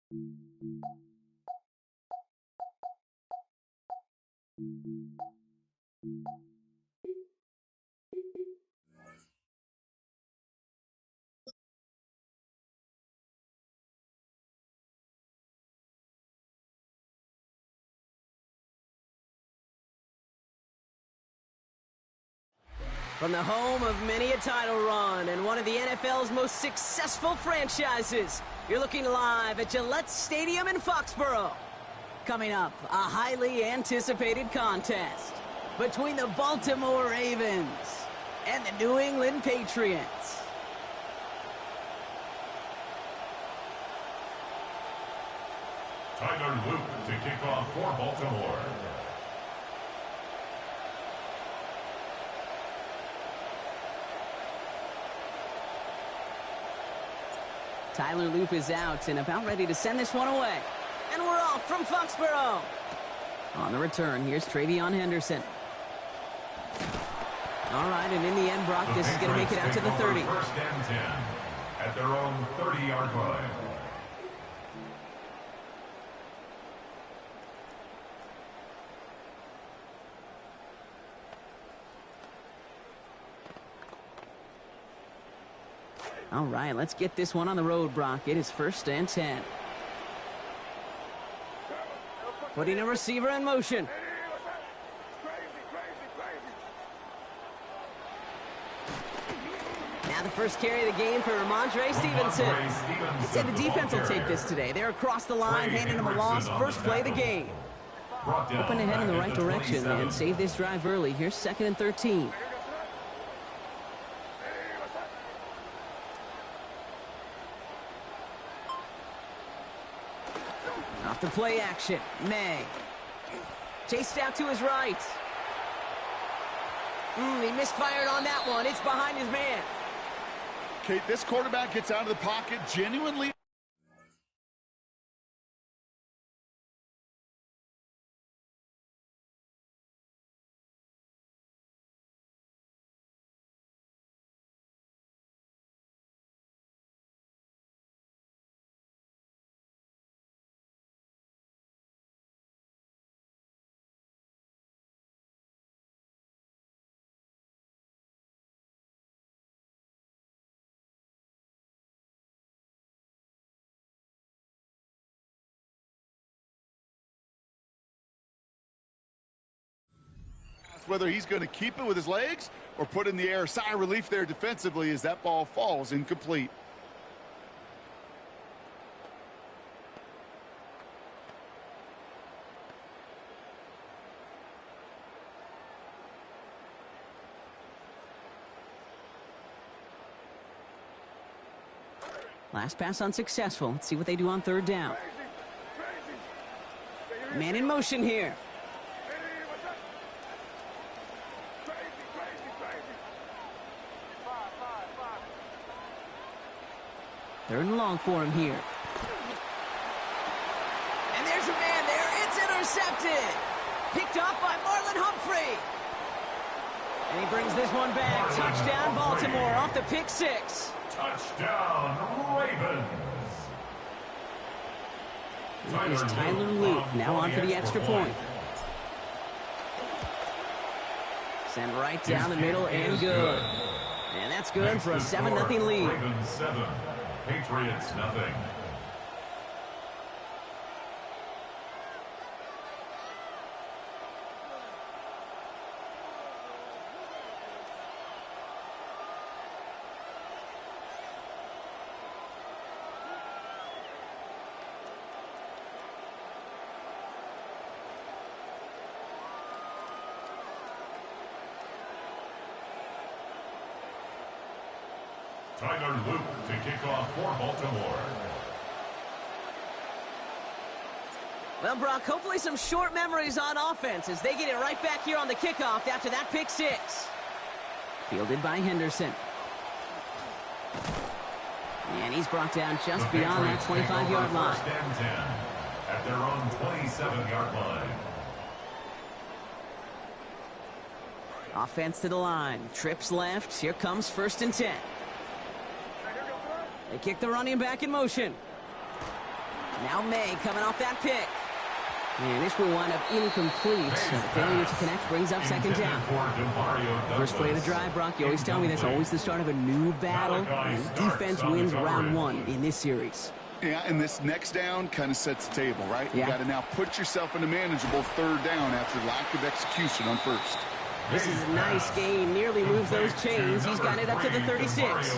From the home of many a title run and one of the NFL's most successful franchises, you're looking live at Gillette Stadium in Foxborough. Coming up, a highly anticipated contest between the Baltimore Ravens and the New England Patriots. Tyler Luke to kick off for Baltimore. Tyler Loop is out and about ready to send this one away. And we're off from Foxborough. On the return, here's Travion Henderson. All right, and in the end, Brock, this is going to make it out to the 30. First and 10 at their own 30-yard line. All right, let's get this one on the road, Brock. It is first and 10. Putting a receiver in motion. Now the first carry of the game for Ramondre Stevenson. I'd say the defense will take this today. They're across the line, handing him a loss. First play of the game. Hoping to head in the right direction and save this drive early. Here's second and 13. Off the play action, May. Chased out to his right. He misfired on that one. It's behind his man. Okay, this quarterback gets out of the pocket genuinely. Whether he's going to keep it with his legs or put in the air. Sigh of relief there defensively as that ball falls incomplete. Last pass unsuccessful. Let's see what they do on third down. Man in motion here. Third and long for him here. And there's a man there. It's intercepted. Picked off by Marlon Humphrey. And he brings this one back. Touchdown, Baltimore, off the pick six. Touchdown, Ravens. Here's Tyler Luke, now on for the extra point. Send right down the middle and good. And that's good for a 7-0 lead. Ravens 7, Patriots nothing. Tyler Luke to kick off for Baltimore. Well, Brock, hopefully some short memories on offense as they get it right back here on the kickoff after that pick six. Fielded by Henderson. And he's brought down just beyond that 25-yard line. First and 10 at their own 27-yard line. Offense to the line. Trips left. Here comes first and 10. They kick the running back in motion. Now May coming off that pick. And this will wind up incomplete. So the failure to connect brings up second down. First play of the drive, Brock. You always tell me that's always the start of a new battle. And defense wins round one in this series. Yeah, and this next down kind of sets the table, right? Yeah. You got to now put yourself in a manageable third down after lack of execution on first. This is a nice game. Nearly moves those chains. He's got it up to the 36.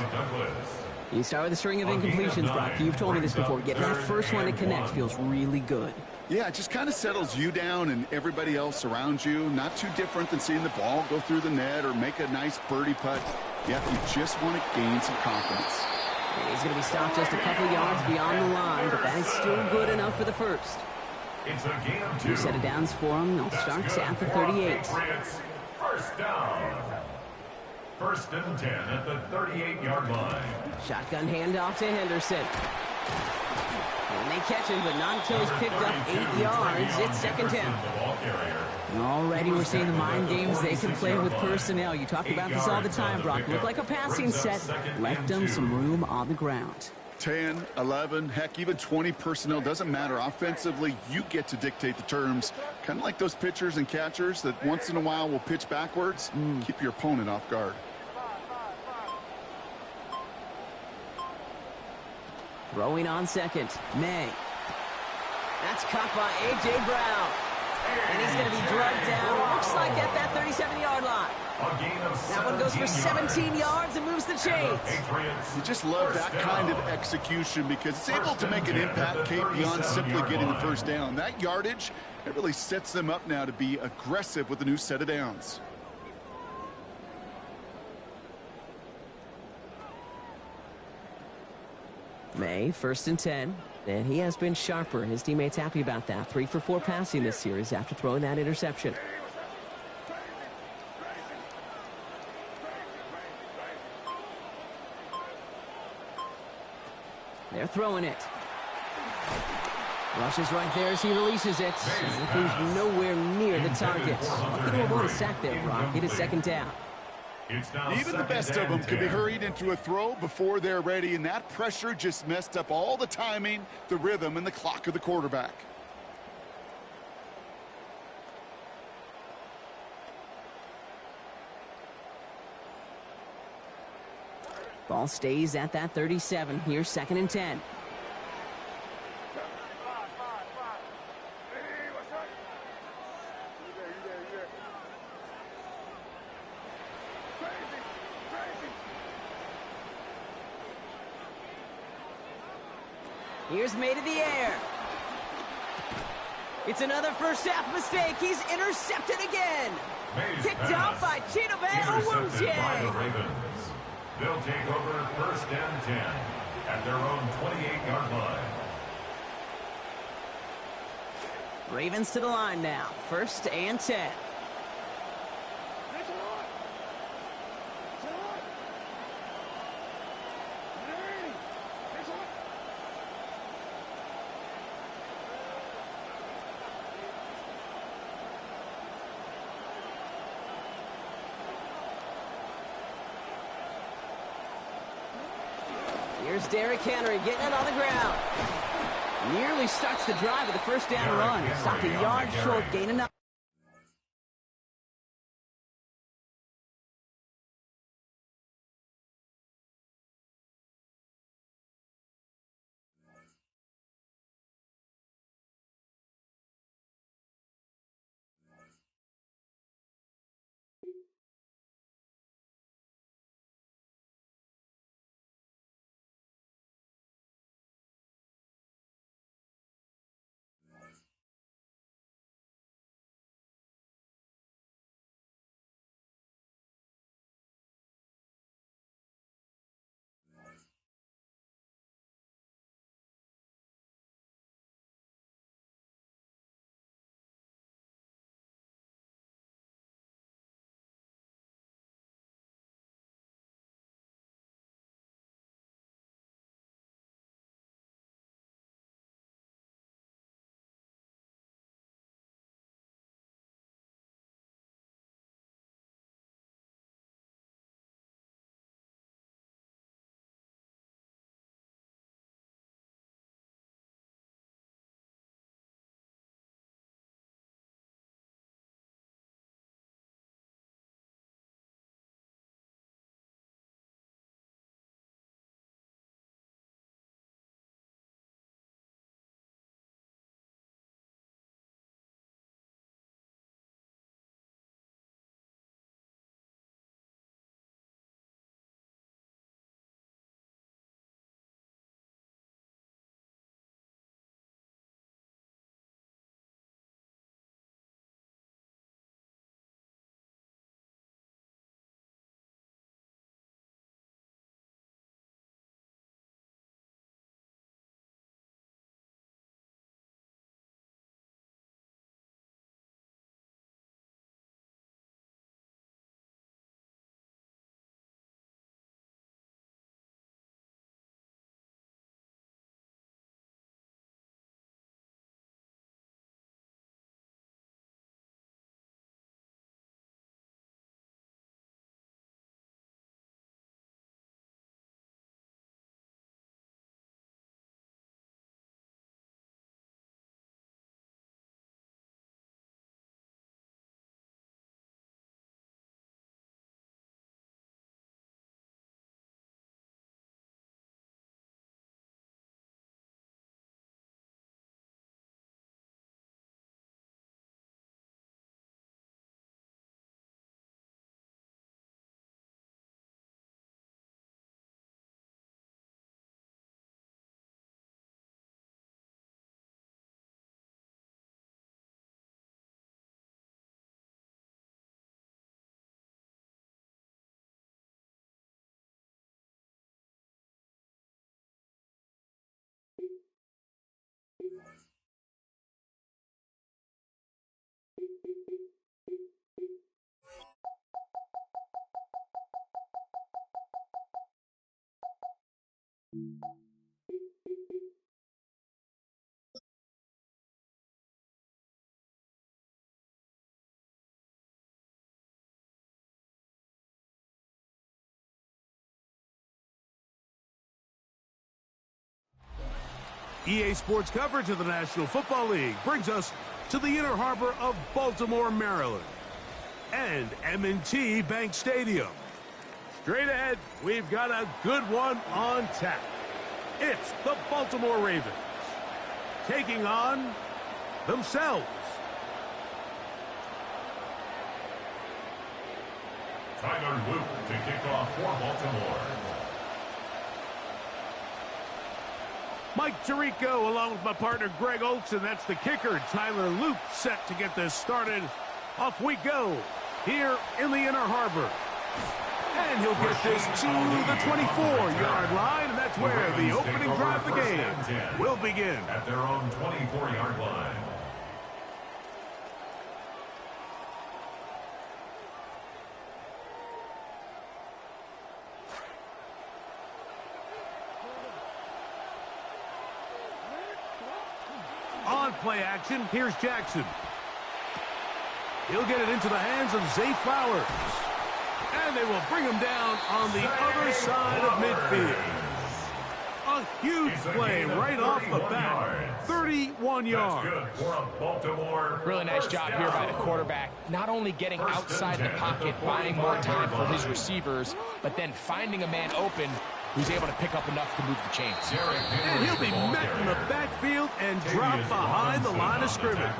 You start with a string of incompletions, Brock. You've told me this before. Getting that first one to connect feels really good. Yeah, it just kind of settles you down and everybody else around you. Not too different than seeing the ball go through the net or make a nice birdie putt. Yeah, you just want to gain some confidence. He's going to be stopped just a couple yards beyond the line, but that is still good enough for the first. It's a game of Two set of downs for him. They'll start at the 38. First down. First and 10 at the 38-yard line. Shotgun handoff to Henderson. And they catch him, but not until he's picked up 8 yards. It's second down. Already we're seeing the mind games they can play with personnel. You talk about this all the time, Brock. Look like a passing set. Left them some room on the ground. 10, 11, heck, even 20 personnel, doesn't matter. Offensively, you get to dictate the terms. Kind of like those pitchers and catchers that once in a while will pitch backwards. Keep your opponent off guard. Throwing on second, May. That's caught by A.J. Brown. And he's going to be drugged down, looks like at that 37-yard line. That one goes for 17 yards and moves the chains. You just love that kind of execution because it's able to make an impact, Kate, beyond simply getting the first down. That yardage, it really sets them up now to be aggressive with a new set of downs. May, first and 10. And he has been sharper. His teammates happy about that. 3 for 4 passing this series after throwing that interception. They're throwing it. Rushes right there as he releases it. He's nowhere near the target. Looking to avoid a sack there, Brock. It is second down. Even the best of them can be hurried into a throw before they're ready, and that pressure just messed up all the timing, the rhythm, and the clock of the quarterback. Ball stays at that 37. Here's second and 10. Here's May to the air. It's another first half mistake. He's intercepted again. Picked up by Chidobe Owuzie. They'll take over first and 10 at their own 28-yard line. Ravens to the line now. First and 10. Here's Derrick Henry getting it on the ground. Nearly starts the drive with a first down run. Stopped a yard short, gain enough. EA Sports coverage of the National Football League brings us to the inner harbor of Baltimore, Maryland, and M&T Bank Stadium. Straight ahead, we've got a good one on tap. It's the Baltimore Ravens taking on themselves. Tyler Luke to kick off for Baltimore. Mike Tirico along with my partner Greg Olson. That's the kicker. Tyler Luke set to get this started. Off we go here in the inner harbor. And he'll get this to the 24-yard line. And that's where the opening drive of the game will begin. At their own 24-yard line. On play action, here's Jackson. He'll get it into the hands of Zay Flowers. And they will bring him down on the other side of midfield. A huge play right off the bat. 31 yards. Really nice job here by the quarterback. Not only getting outside the pocket, buying more time for his receivers, but then finding a man open who's able to pick up enough to move the chains. And he'll be met in the backfield and dropped behind the line of scrimmage.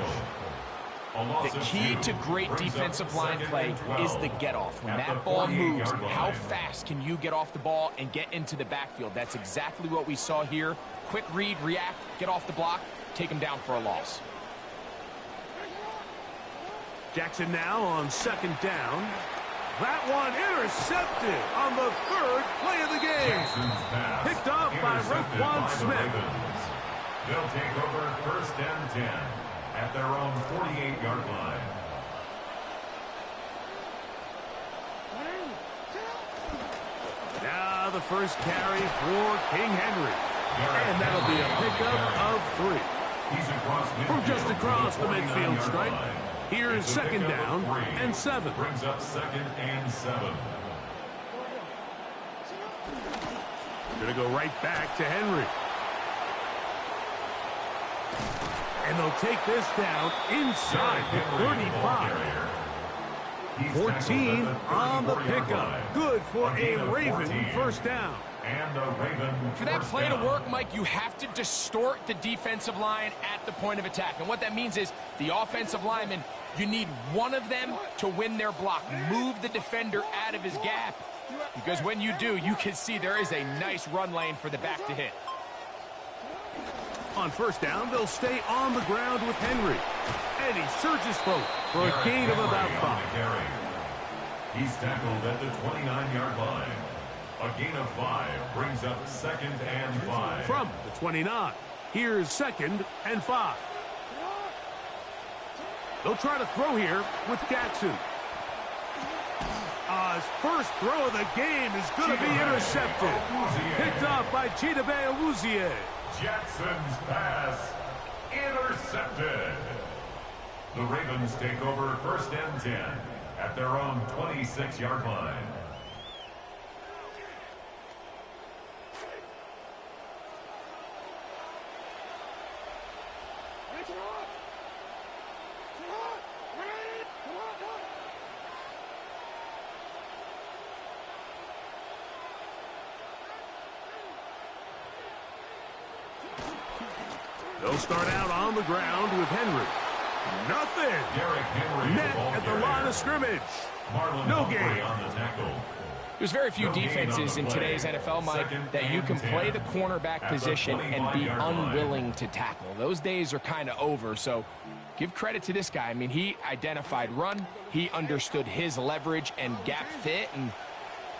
The key to great defensive line play is the get-off. When that ball moves, how fast can you get off the ball and get into the backfield? That's exactly what we saw here. Quick read, react, get off the block, take him down for a loss. Jackson now on second down. That one intercepted on the third play of the game. Picked off by Roquan Smith. They'll take over first and 10 at their own 48-yard line. Now the first carry for King Henry. And that'll be a pickup of 3. He's across From just across the midfield stripe. Here's second down and 7. Brings up second and 7. Going to go right back to Henry. And they'll take this down inside the 35. 14 on the pickup. Good for a Raven first down. And a Raven For that play to work, Mike, you have to distort the defensive line at the point of attack. And what that means is the offensive lineman, you need one of them to win their block. Move the defender out of his gap. Because when you do, you can see there is a nice run lane for the back to hit. On first down, they'll stay on the ground with Henry. And he surges forward for a gain of about 5. He's tackled at the 29-yard line. A gain of 5 brings up second and 5. From the 29, here's second and 5. They'll try to throw here with Jackson. His first throw of the game is going to be intercepted. Picked off by Chidobe Awuzie. Jackson's pass intercepted. The Ravens take over first and 10 at their own 26-yard line. They'll start out on the ground with Henry. Nothing. Met at the line of scrimmage. No gain. On the tackle. There's very few defenses in today's NFL, Mike, that you can play the cornerback position and be unwilling to tackle. Those days are kind of over, so give credit to this guy. I mean, he identified run, he understood his leverage and gap fit, and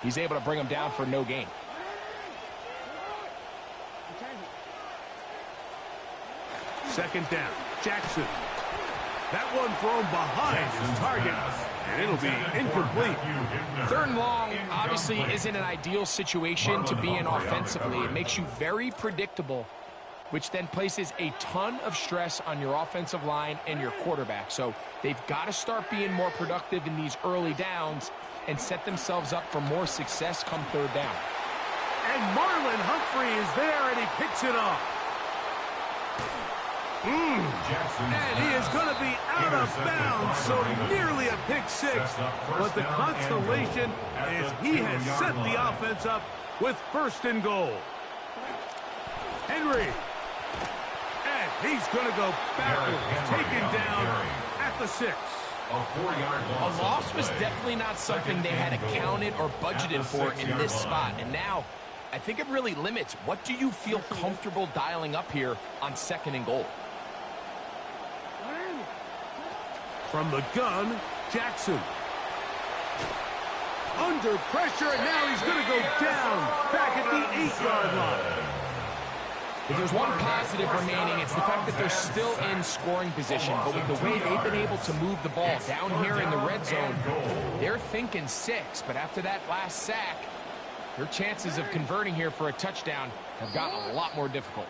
he's able to bring him down for no gain. Second down, Jackson. That one thrown behind his target, and it'll be incomplete. Third and long obviously isn't an ideal situation to be in offensively. It makes you very predictable, which then places a ton of stress on your offensive line and your quarterback. So they've got to start being more productive in these early downs and set themselves up for more success come third down. And Marlon Humphrey is there, and he picks it off. And he is going to be out of bounds, so nearly a pick six. But the consolation is he has set the offense up with first and goal. Henry. And he's going to go backwards, taken down at the 6. A loss was definitely not something they had accounted or budgeted for in this spot. And now, I think it really limits what do you feel comfortable dialing up here on second and goal. From the gun, Jackson. Under pressure, and now he's going to go down back at the 8-yard line. If there's one positive remaining, it's the fact that they're still in scoring position. But with the way they've been able to move the ball down here in the red zone, they're thinking 6. But after that last sack, their chances of converting here for a touchdown have gotten a lot more difficult.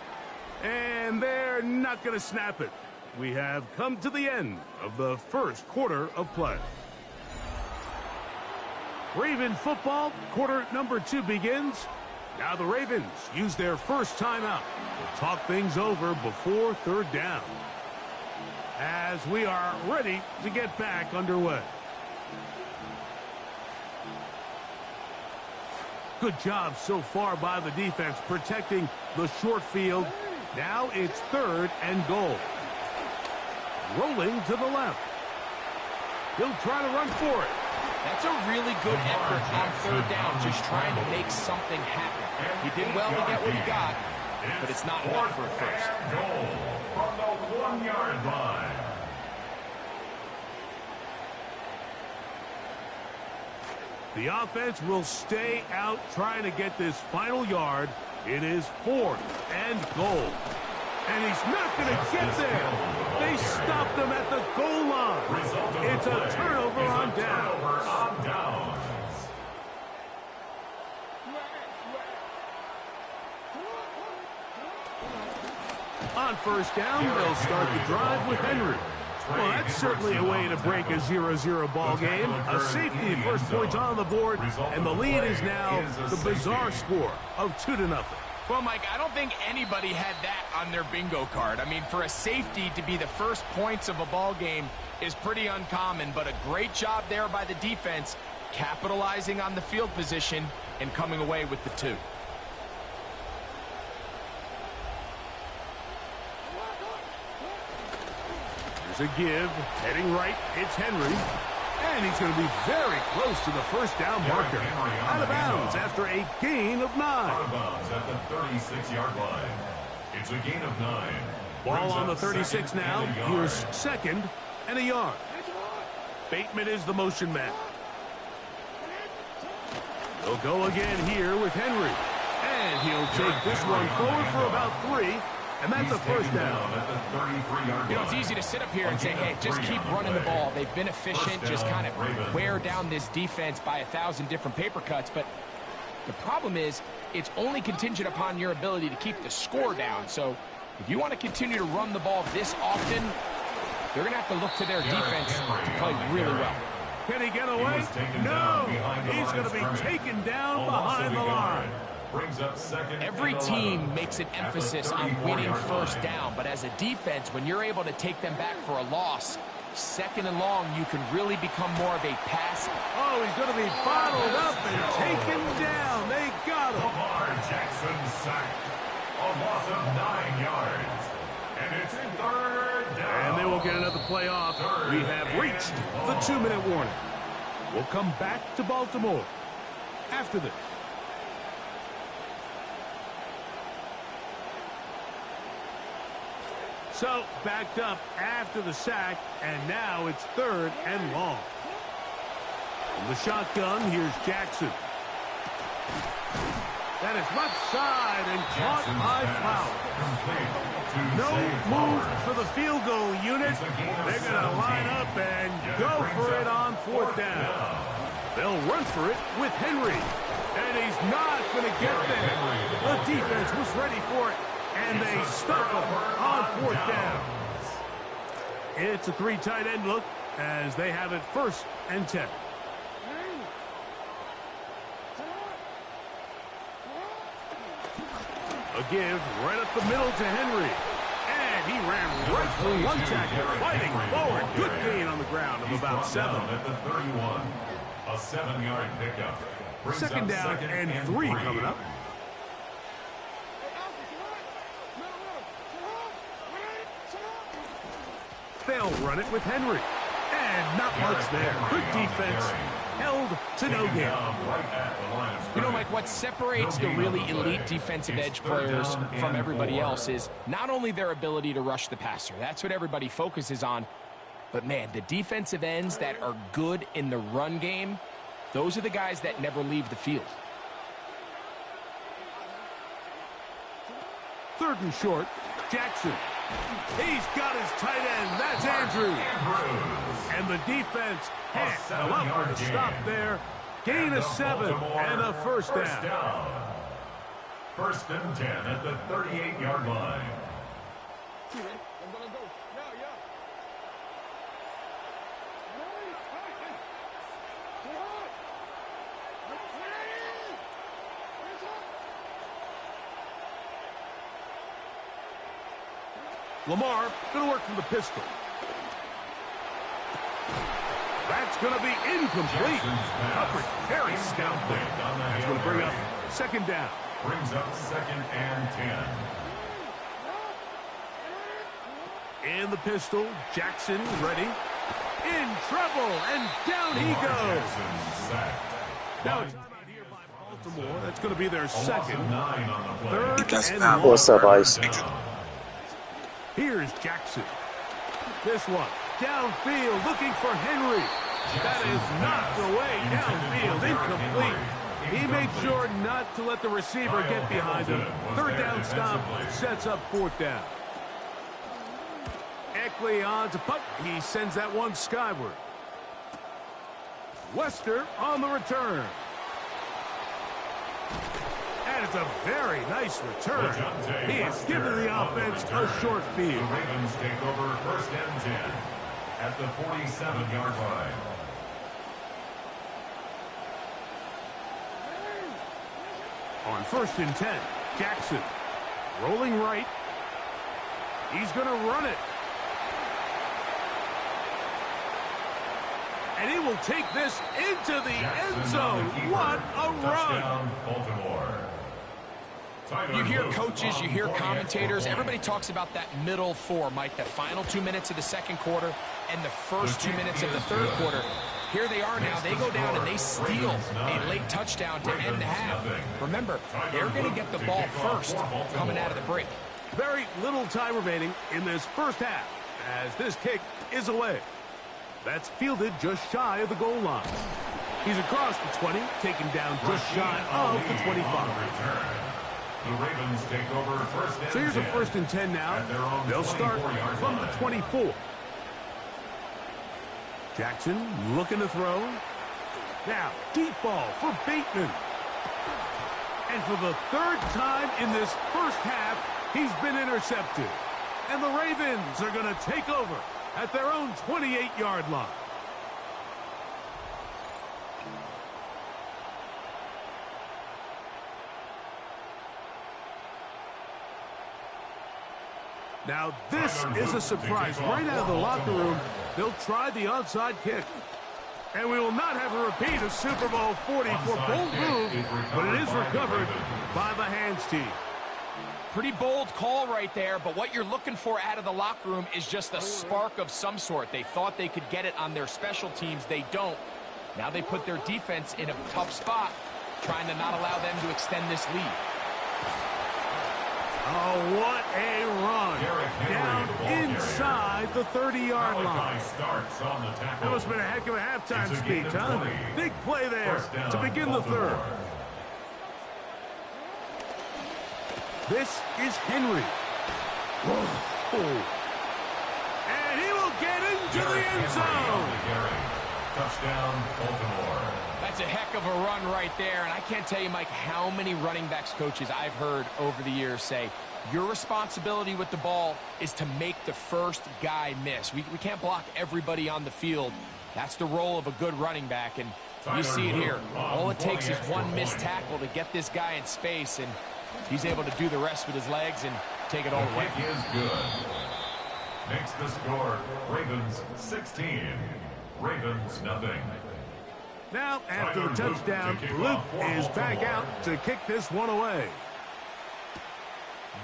And they're not going to snap it. We have come to the end of the first quarter of play. Raven football, quarter number 2 begins. Now the Ravens use their first timeout to talk things over before third down, as we are ready to get back underway. Good job so far by the defense protecting the short field. Now it's third and goal. Rolling to the left. He'll try to run for it. That's a really good effort on third down, just trying to make something happen. He did well to get what he got, but it's not enough for a first. Goal from the 1-yard line. The offense will stay out trying to get this final yard. It is 4th and goal. And he's not going to get there. They stopped him at the goal line. It's a turnover on downs. On first down, they'll start the drive with Henry. Well, that's certainly a way to break a 0-0 ball game. A safety, first points on the board, and the lead is now the bizarre score of 2-0. Well, Mike, I don't think anybody had that on their bingo card. I mean, for a safety to be the first points of a ball game is pretty uncommon, but a great job there by the defense, capitalizing on the field position and coming away with the 2. There's a give, heading right, it's Henry. And he's going to be very close to the first down marker. Out of bounds after a gain of 9. Out of bounds at the 36-yard line. It's a gain of 9. Ball on the 36 now. Here's second and a yard. Bateman is the motion man. He'll go again here with Henry. And he'll take this one forward for about 3. And that's a first down. You know, it's easy to sit up here and say, hey, just keep running the ball. They've been efficient, just kind of wear down this defense by 1,000 different paper cuts. But the problem is it's only contingent upon your ability to keep the score down. So if you want to continue to run the ball this often, they're going to have to look to their defense to play really well. Can he get away? No. He's going to be taken down behind the line. Every team makes an emphasis on winning first down, but as a defense, when you're able to take them back for a loss, second and long, you can really become more of a pass. Oh, he's going to be bottled up and taken down. They got him. Lamar Jackson sacked. A loss of 9 yards. And it's third down. And they will get another play off. We have reached the 2-minute warning. We'll come back to Baltimore after this. So, backed up after the sack, and now it's third and long. From the shotgun, here's Jackson. That is left side and caught by Flowers. No move for the field goal unit. They're going to line up and go for it on 4th down. They'll run for it with Henry. And he's not going to get there. The defense was ready for it, and they stuck him on 4th down. It's a 3 tight end look as they have it 1st and 10. A give right up the middle to Henry. And he ran right through one tackle, fighting forward. Good gain on the ground of about 7. At the 31, a 7-yard pickup. 2nd down and 3 coming up. They'll run it with Henry. And not much there. Good defense. Held to no gain. You know, Mike, what separates the really elite defensive edge players from everybody else is not only their ability to rush the passer. That's what everybody focuses on. But, man, the defensive ends that are good in the run game, those are the guys that never leave the field. 3rd and short, Jackson. He's got his tight end. That's Andrews. And the defense can't come up with a stop there. Gain of 7 and a 1st down. 1st and 10 at the 38-yard line. Lamar going to work from the pistol. That's going to be incomplete. Coverage very stout there. That's going to bring up 2nd down. Brings up 2nd and 10. In the pistol, Jackson ready. In trouble, and down he goes. Now it's out here by Baltimore. That's going to be their 2nd. 3rd and 1. What's up, Ice? Here's Jackson. This one, downfield, looking for Henry. That is knocked away downfield, incomplete. He made sure not to let the receiver get behind him. 3rd down stop sets up 4th down. Eckley on to punt. He sends that one skyward. Wester on the return. And it's a very nice return. He has given the offense a short field. The Ravens take over 1st and 10 at the 47-yard line. On 1st and 10, Jackson rolling right. He's going to run it. And he will take this into the end zone. What a run. Baltimore. You hear coaches, you hear commentators, everybody talks about that middle 4, Mike, the final 2 minutes of the 2nd quarter and the first 2 minutes of the 3rd quarter. Here they are now. They go down and they steal a late touchdown to end the half. Remember, they're going to get the ball first coming out of the break. Very little time remaining in this 1st half as this kick is away. That's fielded just shy of the goal line. He's across the 20, taken down just shy of the 25. The Ravens take over 1st and 10. So here's a 1st and 10 now. They'll start from the 24. Jackson looking to throw. Now, deep ball for Bateman. And for the 3rd time in this 1st half, he's been intercepted. And the Ravens are going to take over at their own 28-yard line. Now, this is a surprise. Right out of the locker room, they'll try the onside kick. And we will not have a repeat of Super Bowl 40 for bold move, but it is recovered by the hands team. Pretty bold call right there, but what you're looking for out of the locker room is just a spark of some sort. They thought they could get it on their special teams. They don't. Now they put their defense in a tough spot, trying to not allow them to extend this lead. Oh, what a run. Down inside the 30-yard line. That must have been a heck of a halftime speech, huh? Big play there to begin the 3rd. This is Henry. Oh. And he will get into the end zone. Touchdown, Baltimore. That's a heck of a run right there. And I can't tell you, Mike, how many running backs coaches I've heard over the years say, your responsibility with the ball is to make the first guy miss. We can't block everybody on the field. That's the role of a good running back, and you see it here. All it takes is one missed tackle to get this guy in space, and he's able to do the rest with his legs and take it all the way. The kick is good. Makes the score Ravens 16, Ravens nothing. Now, after the touchdown, Luke is back out to kick this one away.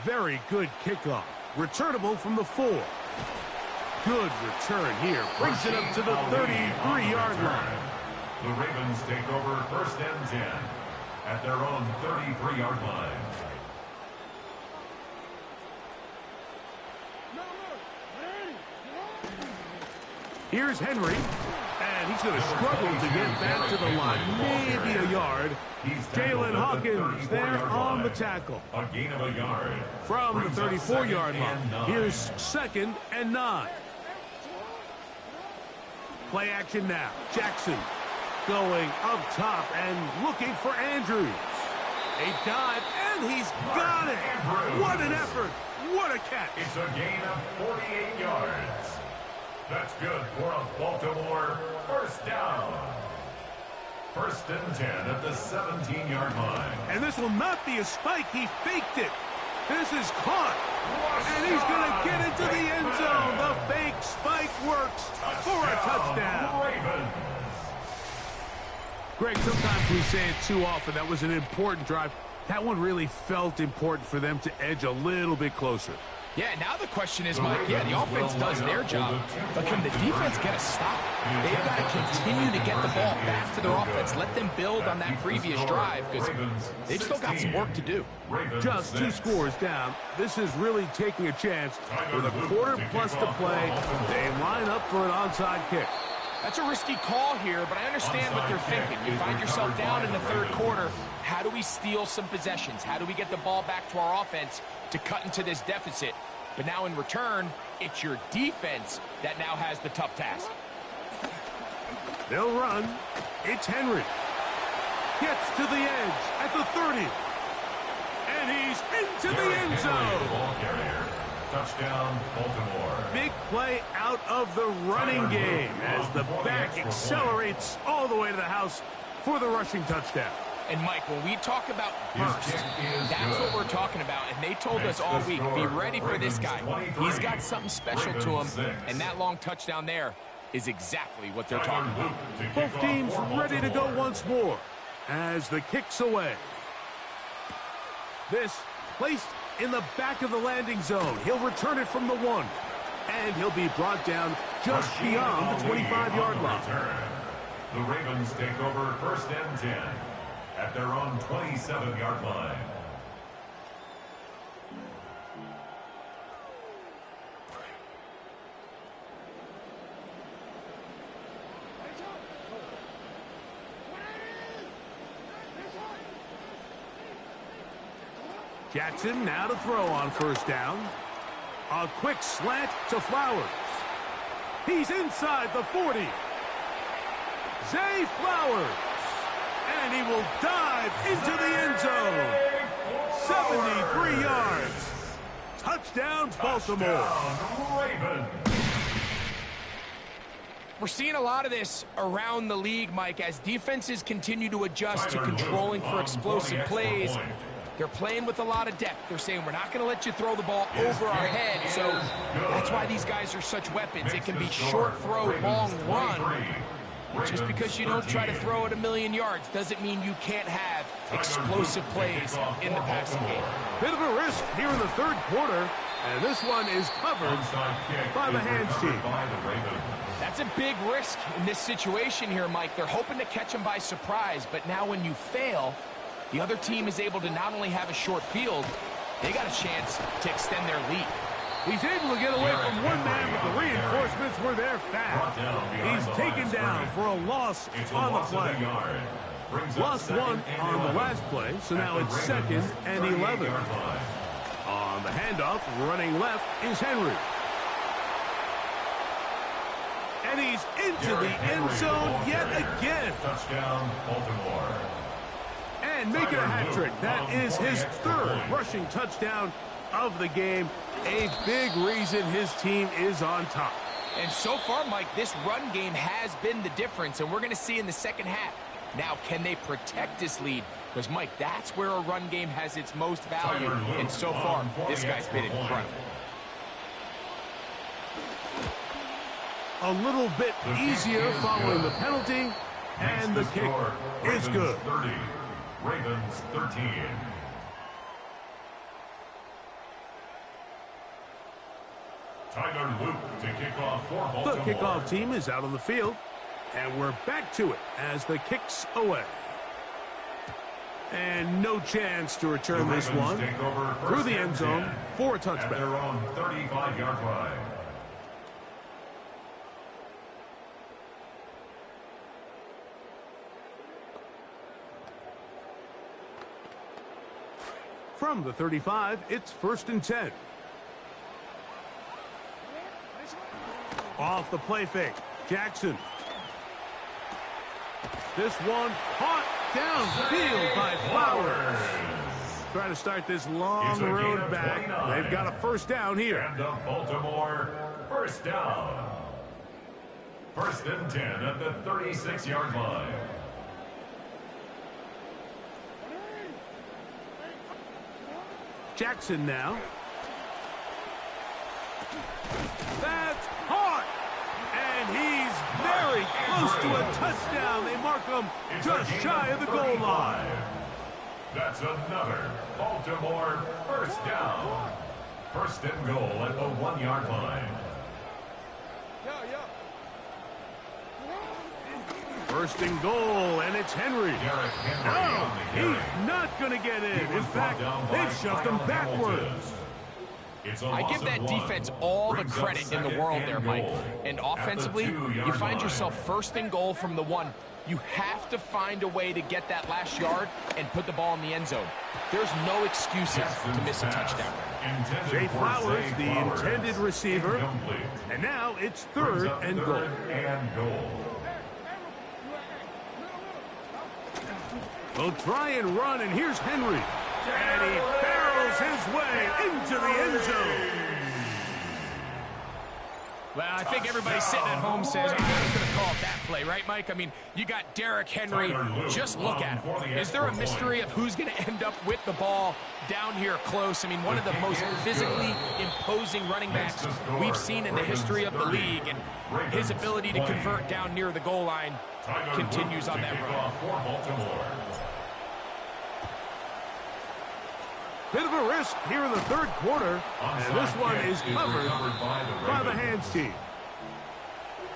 Very good kickoff. Returnable from the 4. Good return here. Brings it up to the 33-yard line. The Ravens take over first and 10 at their own 33-yard line. Here's Henry. And he's going to struggle to get back to the line. Maybe a yard. Jalen Hawkins there on the tackle. A gain of a yard. From the 34-yard line. Here's 2nd and 9. Play action now. Jackson going up top and looking for Andrews. A dive, and he's got it. What an effort. What a catch. It's a gain of 48 yards. That's good for a Baltimore first down. First and 10 at the 17-yard line. And this will not be a spike. He faked it. This is caught. And he's going to get into the end zone. The fake spike works for a touchdown. Ravens. Greg, sometimes we say it too often. That was an important drive. That one really felt important for them to edge a little bit closer. Yeah, now the question is, Mike, the offense does their job, but can the defense get a stop? They've got to continue to get the ball back to their offense. Let them build on that previous drive, because they've still got some work to do. Just 2 scores down. This is really taking a chance. With a quarter plus to play, they line up for an onside kick. That's a risky call here, but I understand what they're thinking. You find yourself down in the 3rd quarter. How do we steal some possessions? How do we get the ball back to our offense to cut into this deficit? But now in return, it's your defense that now has the tough task. They'll run. It's Henry. Gets to the edge at the 30. And he's into the end zone. Touchdown, Baltimore. Big play out of the running game as the back accelerates all the way to the house for the rushing touchdown. And, Mike, when we talk about burst, that's what we're talking about. And they told us all week, be ready for this guy. He's got something special to him, and that long touchdown there is exactly what they're talking about. Both teams ready to go once more as the kick's away. This placed in the back of the landing zone. He'll return it from the 1, and he'll be brought down just beyond the 25-yard line. The Ravens take over first and 10 at their own 27-yard line. Jackson now to throw on first down. A quick slant to Flowers. He's inside the 40. Zay Flowers. And he will dive into the end zone. 73 yards. Touchdown, Baltimore. Ravens. We're seeing a lot of this around the league, Mike, as defenses continue to adjust to controlling for explosive plays. They're playing with a lot of depth. They're saying, we're not going to let you throw the ball over our head. So that's why these guys are such weapons. It can be short throw, long run. And just because you don't try to throw it a million yards doesn't mean you can't have explosive plays in the passing game. Bit of a risk here in the 3rd quarter. And this one is covered by the hands team. That's a big risk in this situation here, Mike. They're hoping to catch him by surprise. But now when you fail, the other team is able to not only have a short field, they got a chance to extend their lead. He's able to get away from one man, but the reinforcements were there fast. He's taken down for a loss on the play. Lost 1 on the last play, so now it's 2nd and 11. On the handoff, running left, is Henry. And he's into the end zone yet again. Touchdown, Baltimore. And making a hat trick. That is his third rushing touchdown of the game. A big reason his team is on top. And so far, Mike, this run game has been the difference, and we're going to see in the second half. Now, can they protect this lead? Because, Mike, that's where a run game has its most value. And so far, this guy's been incredible. A little bit easier following the penalty, and the kick is good. 30, Ravens 13. Tyler Luke to kick off for Baltimore. The kickoff team is out on the field, and we're back to it as the kick's away. And no chance to return this one through the end zone for a touchback. At their own 35-yard line. From the 35, it's 1st and 10. Off the play fake, Jackson. This one caught downfield by Flowers. Trying to start this long road back. They've got a first down here. And the Baltimore first down. 1st and 10 at the 36-yard line. Jackson now. That's caught. And he's very close to a touchdown. They mark him just shy of the goal line. That's another Baltimore first down. 1st and goal at the 1-yard line. 1st and goal, and it's Henry. No, he's not going to get in. In fact, they've shoved him backwards. I give that defense all the credit in the world there, Mike. And offensively, you find yourself 1st and goal from the 1. You have to find a way to get that last yard and put the ball in the end zone. There's no excuses to miss a touchdown. Jay Flowers, the intended receiver. And now it's 3rd and goal. They'll try and run, and here's Henry. And he barrels his way into the end zone. Well, I think everybody sitting at home says, I'm not going to call it that play, right, Mike? I mean, you got Derrick Henry. Just look at him. Is there a mystery of who's going to end up with the ball down here close? I mean, one of the most physically imposing running backs we've seen in the history of the league. And his ability to convert down near the goal line continues on that run. Bit of a risk here in the 3rd quarter, and this one is covered by the hands team.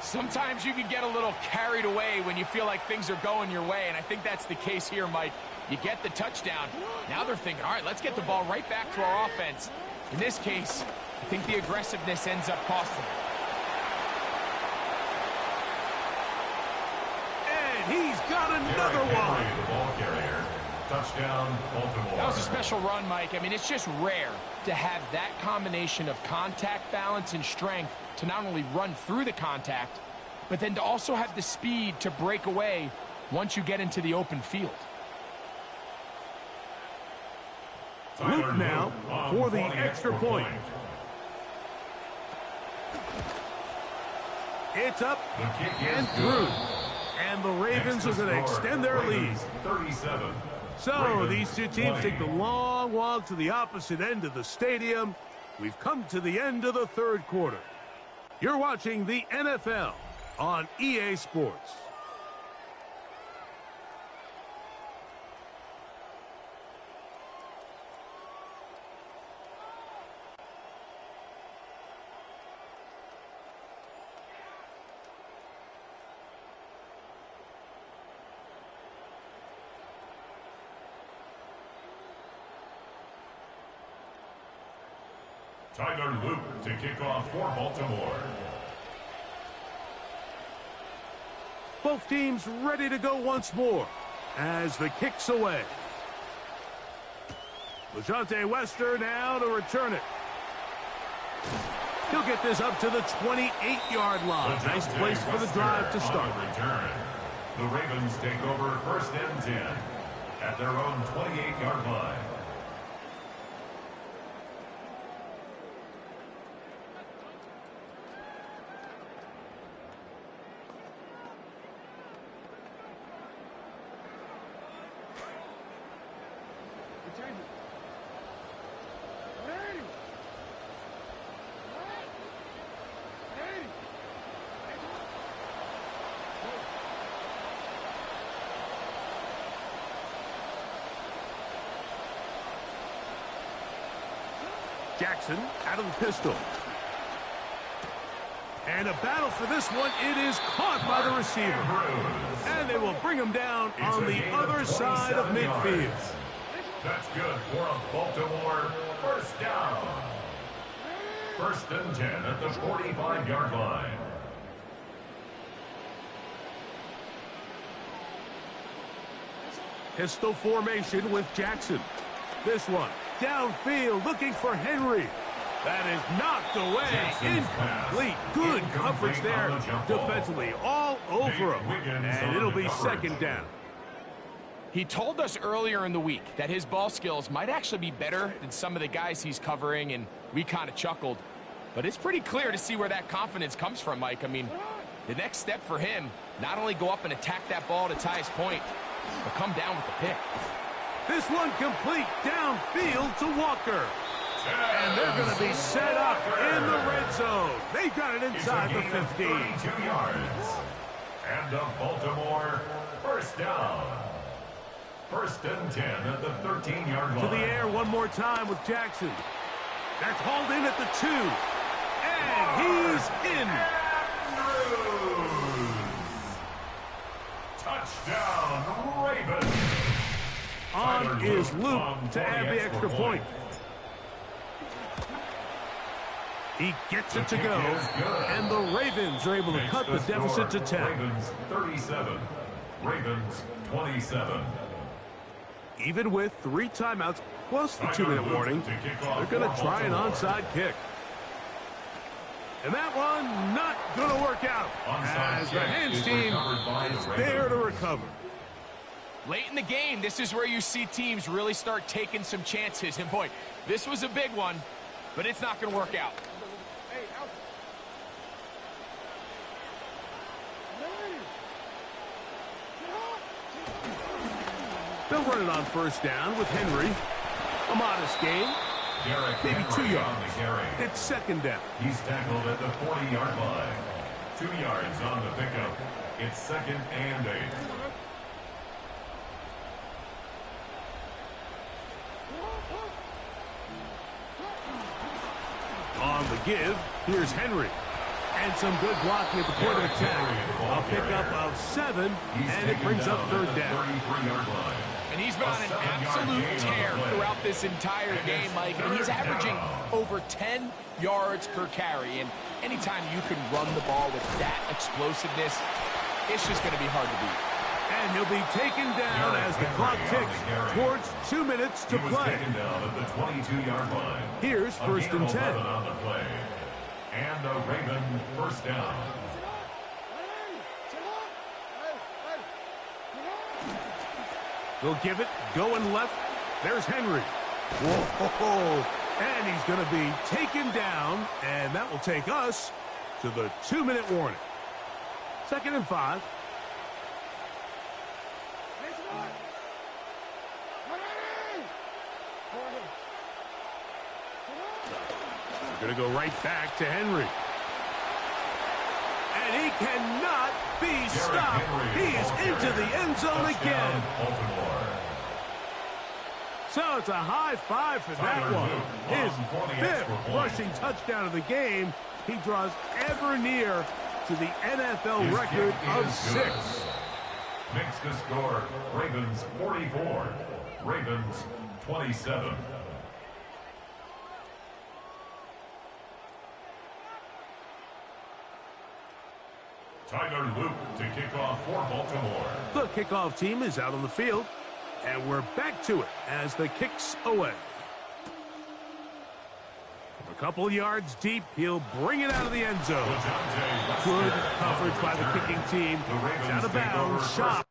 Sometimes you can get a little carried away when you feel like things are going your way, and I think that's the case here, Mike. You get the touchdown. Now they're thinking, all right, let's get the ball right back to our offense. In this case, I think the aggressiveness ends up costing them. And he's got another one. Touchdown, Baltimore. That was a special run, Mike. I mean, it's just rare to have that combination of contact balance and strength to not only run through the contact, but then to also have the speed to break away once you get into the open field. Luke now for the extra point. It's up and through. And the Ravens are going to extend their lead. 37. So these two teams take the long walk to the opposite end of the stadium. We've come to the end of the 3rd quarter. You're watching the NFL on EA Sports. Tyler Luke to kick off for Baltimore. Both teams ready to go once more as the kick's away. LaJohntay Wester now to return it. He'll get this up to the 28-yard line. Nice place for the drive to start. Return. The Ravens take over first and 10 at their own 28-yard line. Jackson out of the pistol. And a battle for this one. It is caught by the receiver. And they will bring him down on the other side of midfield. That's good for a Baltimore first down. First and 10 at the 45-yard line. Pistol formation with Jackson. This one downfield looking for Henry. That is knocked away. Incomplete. Good coverage there defensively. All over him. And it'll be second down. He told us earlier in the week that his ball skills might actually be better than some of the guys he's covering, and we kind of chuckled. But it's pretty clear to see where that confidence comes from, Mike. I mean, the next step for him, not only go up and attack that ball to tie his point, but come down with the pick. This one complete downfield to Walker. And they're going to be set up in the red zone. They've got it inside the 15. 32 yards. And a Baltimore first down. First and 10 at the 13-yard line. To the air one more time with Jackson. That's hauled in at the 2. And he's in. Touchdown, Ravens. On is Luke to add the extra point. He gets it to go, and the Ravens are able to cut the deficit to 10. Ravens 37, Ravens 27. Even with 3 timeouts plus the 2-minute warning, they're going to try an onside kick. And that one not going to work out, as the Hands team is there to recover. Late in the game, this is where you see teams really start taking some chances. And boy, this was a big one, but it's not going to work out. They'll run it on first down with Henry. A modest gain. Maybe 2 yards. It's second down. He's tackled at the 40-yard line. 2 yards on the pickup. It's second and 8. On the give, here's Henry. And some good blocking at the point of attack. A pickup of 7, and it brings up third down. And he's been on an absolute tear throughout this entire game, Mike. I mean, he's averaging over 10 yards per carry. And anytime you can run the ball with that explosiveness, it's just going to be hard to beat. And he'll be taken down as the clock ticks towards 2 minutes to play. Down at the 22-yard line. Here's first and 10. On the play. And a Raven first down. They'll give it, going left. There's Henry. Whoa, and he's going to be taken down, and that will take us to the 2-minute warning. Second and 5. We're going to go right back to Henry. And he cannot be stopped. He's into the end zone again. So it's a high five for that one. His 5th rushing touchdown of the game. He draws ever near to the NFL record of 6. Makes the score Ravens 44, Ravens 27. Tyler Luke to kick off for Baltimore. The kickoff team is out on the field, and we're back to it as the kick's away. couple yards deep, he'll bring it out of the end zone. Good coverage by the kicking team. It's out of bounds, shot.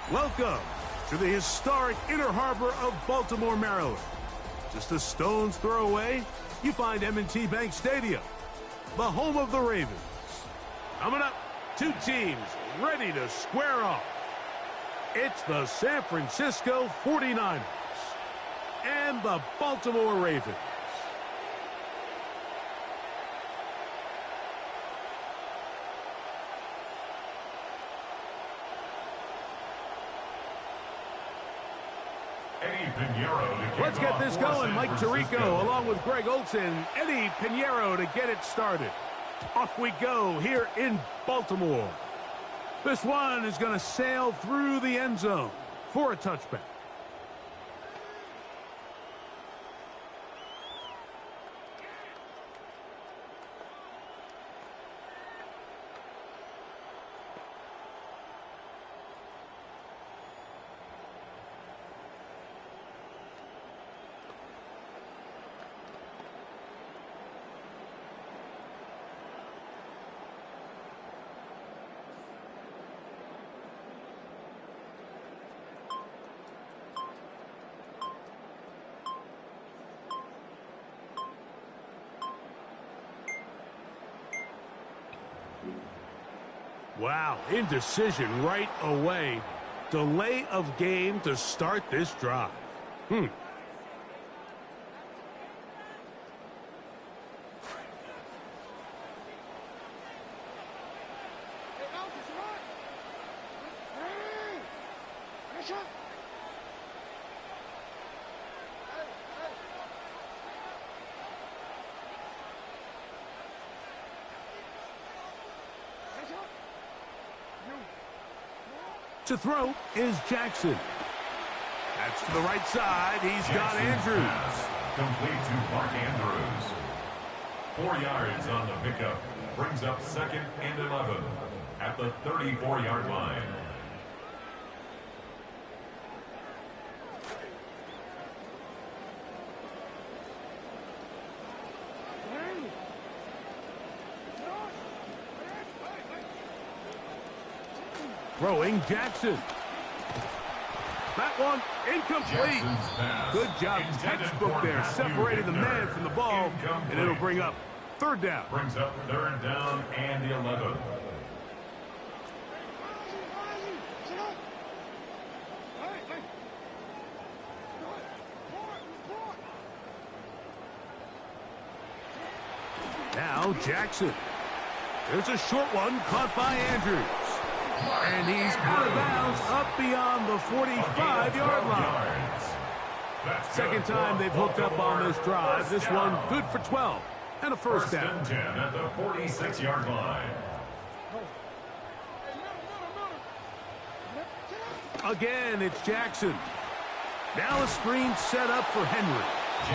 Welcome to the historic Inner Harbor of Baltimore, Maryland. Just a stone's throw away, you find M&T Bank Stadium, the home of the Ravens. Coming up, two teams ready to square off. It's the San Francisco 49ers and the Baltimore Ravens. Let's get this going. Mike Tirico along with Greg Olson. Eddie Pinheiro to get it started. Off we go here in Baltimore. This one is going to sail through the end zone for a touchback. Wow, indecision right away. Delay of game to start this drive. To throw is Jackson. That's to the right side. He's got Andrews. Pass complete to Mark Andrews. 4 yards on the pickup. Brings up 2nd and 11 at the 34-yard line. Throwing Jackson. That one incomplete. Good job, textbook there, separating the man from the ball, and it'll bring up 3rd down. Brings up 3rd down and 11. Now Jackson. There's a short one caught by Andrews. And he's out of bounds up beyond the 45-yard line. Second time they've hooked up on this drive. This one good for 12 and a first down. 10 at the 46-yard line. Again, it's Jackson. Now a screen set up for Henry.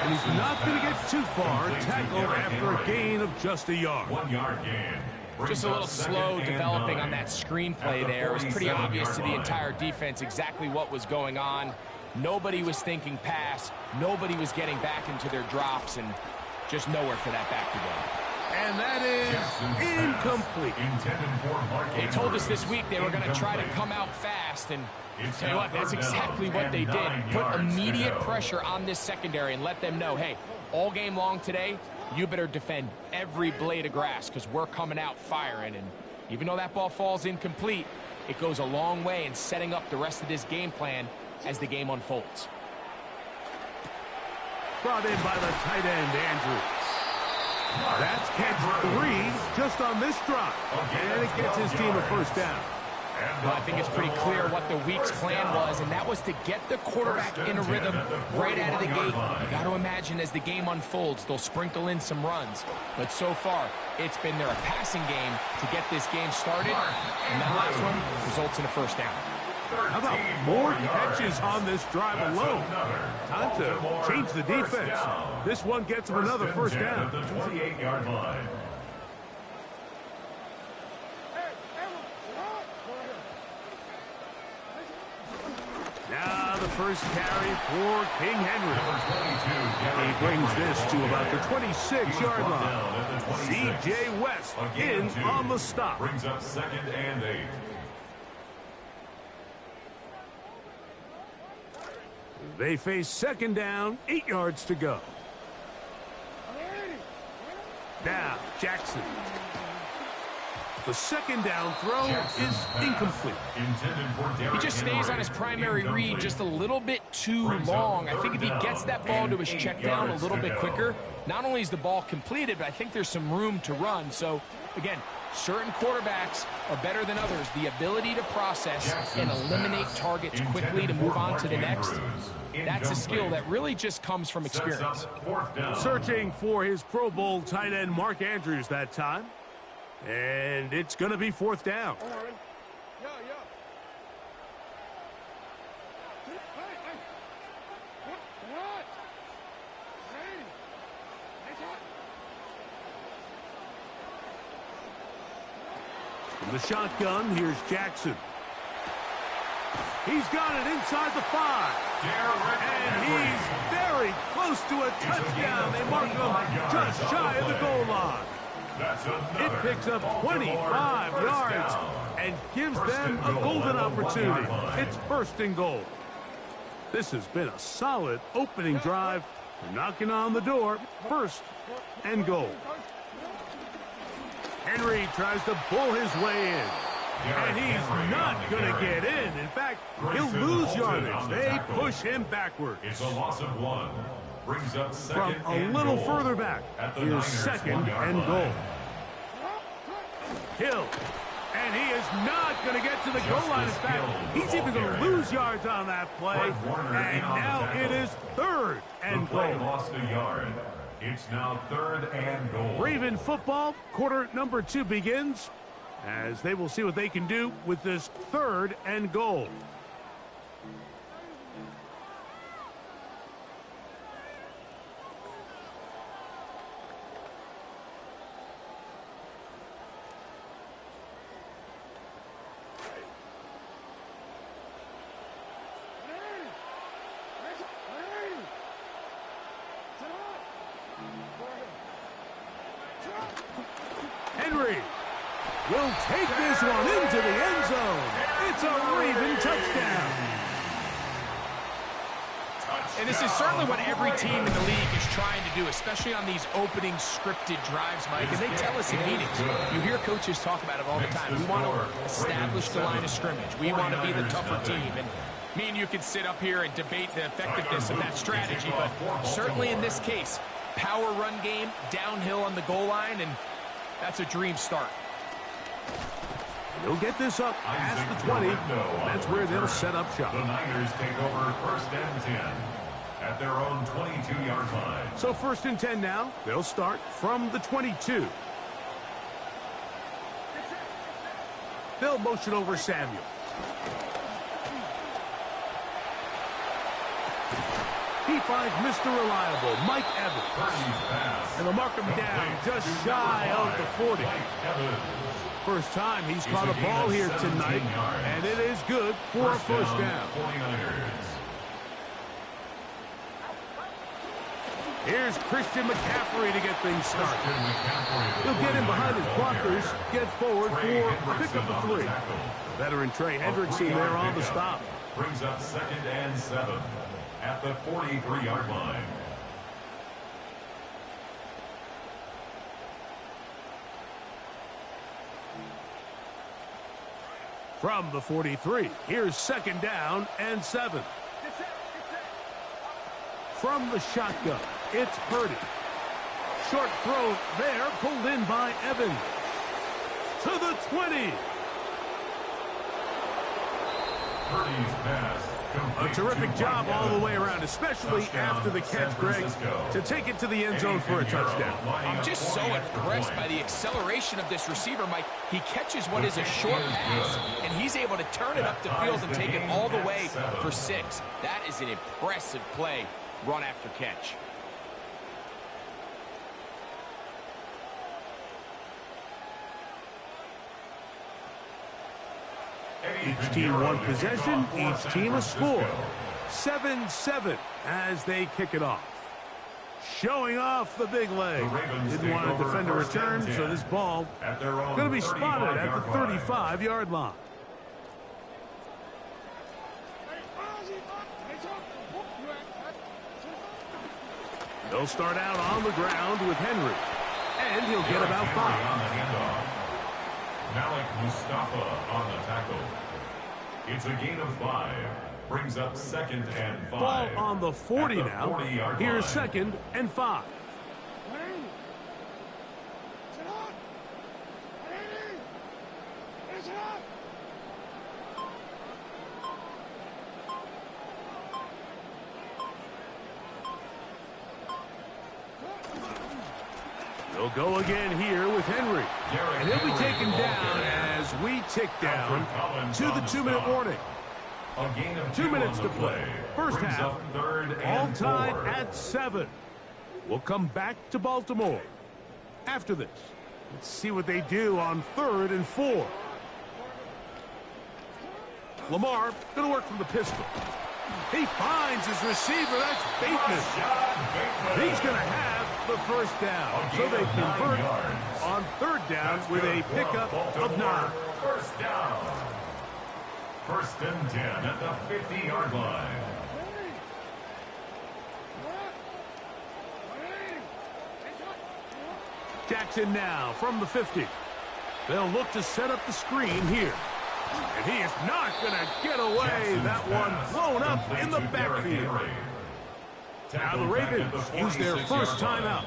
And he's not going to get too far. Tackled after a gain of just a yard. 1 yard gain. Just a little slow developing on that screenplay there. It was pretty obvious to the entire defense exactly what was going on. Nobody was thinking pass. Nobody was getting back into their drops, and just nowhere for that back to go. And that is incomplete. They told us this week they were going to try to come out fast, and tell you what, that's exactly what they did. Put immediate pressure on this secondary and let them know, hey, all game long today, you better defend every blade of grass because we're coming out firing. And even though that ball falls incomplete, it goes a long way in setting up the rest of this game plan as the game unfolds. Brought in by the tight end, Andrews. That's catch 3 just on this drive. And it gets his team a first down. Well, I think it's pretty clear what the week's plan was, and that was to get the quarterback in a rhythm right out of the gate. You got to imagine as the game unfolds, they'll sprinkle in some runs. But so far, it's been their passing game to get this game started, and that last one results in a first down. How about more catches on this drive alone? Time to change the defense. This one gets him another first down. At the 28-yard line. Now the first carry for King Henry. He brings this to about the 26-yard line. C.J. West in on the stop. Brings up 2nd and 8. They face 2nd down, 8 yards to go. Now Jackson. The 2nd down throw is incomplete. He just stays on his primary read just a little bit too long. I think if he gets that ball to his check down a little bit quicker, not only is the ball completed, but I think there's some room to run. So, again, certain quarterbacks are better than others. The ability to process and eliminate targets quickly to move on to the next, that's a skill that really just comes from experience. Searching for his Pro Bowl tight end Mark Andrews that time. And it's going to be 4th down. From the shotgun, here's Jackson. He's got it inside the 5. And he's very close to a touchdown. They mark him just shy of the goal line. It picks up 25 yards and gives them a golden opportunity. It's 1st and goal. This has been a solid opening drive. They're knocking on the door. 1st and goal. Henry tries to pull his way in. And he's not going to get in. In fact, he'll lose yardage. They push him backwards. It's a loss of 1. Brings up 2nd From a little further back, here's 2nd and goal. Hill, and he is not going to get to the goal line. In fact, he's even going to lose yards on that play. And now it is 3rd and goal. Lost a yard. It's now 3rd and goal. Raven football, quarter number 2 begins, as they will see what they can do with this 3rd and goal. Henry will take this one into the end zone. It's a Raven touchdown. And this is certainly what every team in the league is trying to do, especially on these opening scripted drives, Mike. And they tell us in meetings, you hear coaches talk about it all the time. We want to establish the line of scrimmage. We want to be the tougher team. And me and you can sit up here and debate the effectiveness of that strategy, but certainly in this case, power run game, downhill on the goal line, and that's a dream start. They'll get this up past the 20. That's where they'll set up shop. The Niners take over 1st and 10 at their own 22-yard line. So 1st and 10 now. They'll start from the 22. They'll motion over Samuel. He finds Mr. Reliable, Mike Evans. And they'll mark him down just shy of the 40. First time he's caught a ball here tonight, and it is good for a first down. Here's Christian McCaffrey to get things started. He'll get in behind his blockers, get forward for a pickup of 3. Veteran Trey Hendrickson there on the stop. Brings up 2nd and 7 at the 43-yard line. From the 43, here's 2nd down and 7. From the shotgun, it's Purdy. Short throw there, pulled in by Evans. To the 20. Purdy's pass. A terrific job all the way around, especially after the catch, Greg, to take it to the end zone for a touchdown. I'm just so impressed by the acceleration of this receiver, Mike. He catches what is a short pass, and he's able to turn it up the field and take it all the way for 6. That is an impressive play, run after catch. Each team one possession, each team a score. 7-7 as they kick it off. Showing off the big leg. Didn't want to defend a return, so this ball going to be spotted at the 35-yard line. They'll start out on the ground with Henry, and he'll get about 5. Malik Mustafa on the tackle. It's a gain of 5. Brings up 2nd and 5. Ball on the 40 now. Here's 2nd and 5. They'll go again here with Henry. And he'll be taken down as we tick down to the 2-minute warning. 2 minutes to play. First half, all tied at 7. We'll come back to Baltimore after this. Let's see what they do on 3rd and 4. Lamar going to work from the pistol. He finds his receiver. That's Bateman. He's going to have the first down. So they convert on 3rd down with a pickup of 9. First down. 1st and 10 at the 50-yard line. Jackson now from the 50. They'll look to set up the screen here. And he is not going to get away. That one blown up in the backfield. Now the Ravens use their first timeout.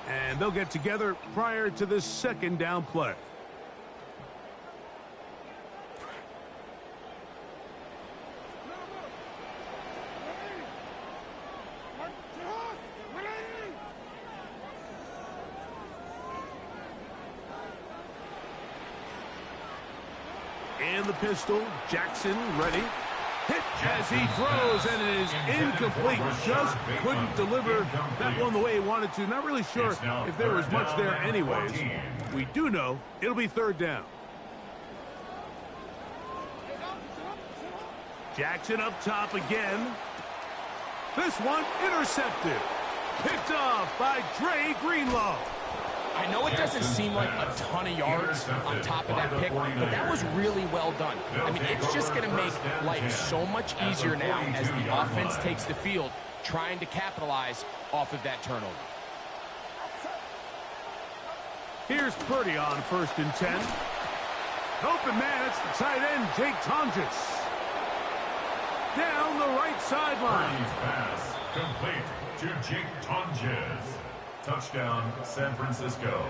And they'll get together prior to this 2nd down play. In the pistol, Jackson ready. Hit as he throws, and it is incomplete. Just couldn't deliver that one the way he wanted to. Not really sure if there was much there anyways. We do know it'll be 3rd down. Jackson up top again. This one intercepted. Picked off by Dre Greenlaw. I know it doesn't seem like a ton of yards on top of that pick, but that was really well done. I mean, it's just going to make life so much easier now as the offense takes the field, trying to capitalize off of that turnover. Here's Purdy on 1st and 10. Open man, it's the tight end, Jake Tonjes. Down the right sideline. Purdy's pass complete to Jake Tonjes. Touchdown, San Francisco.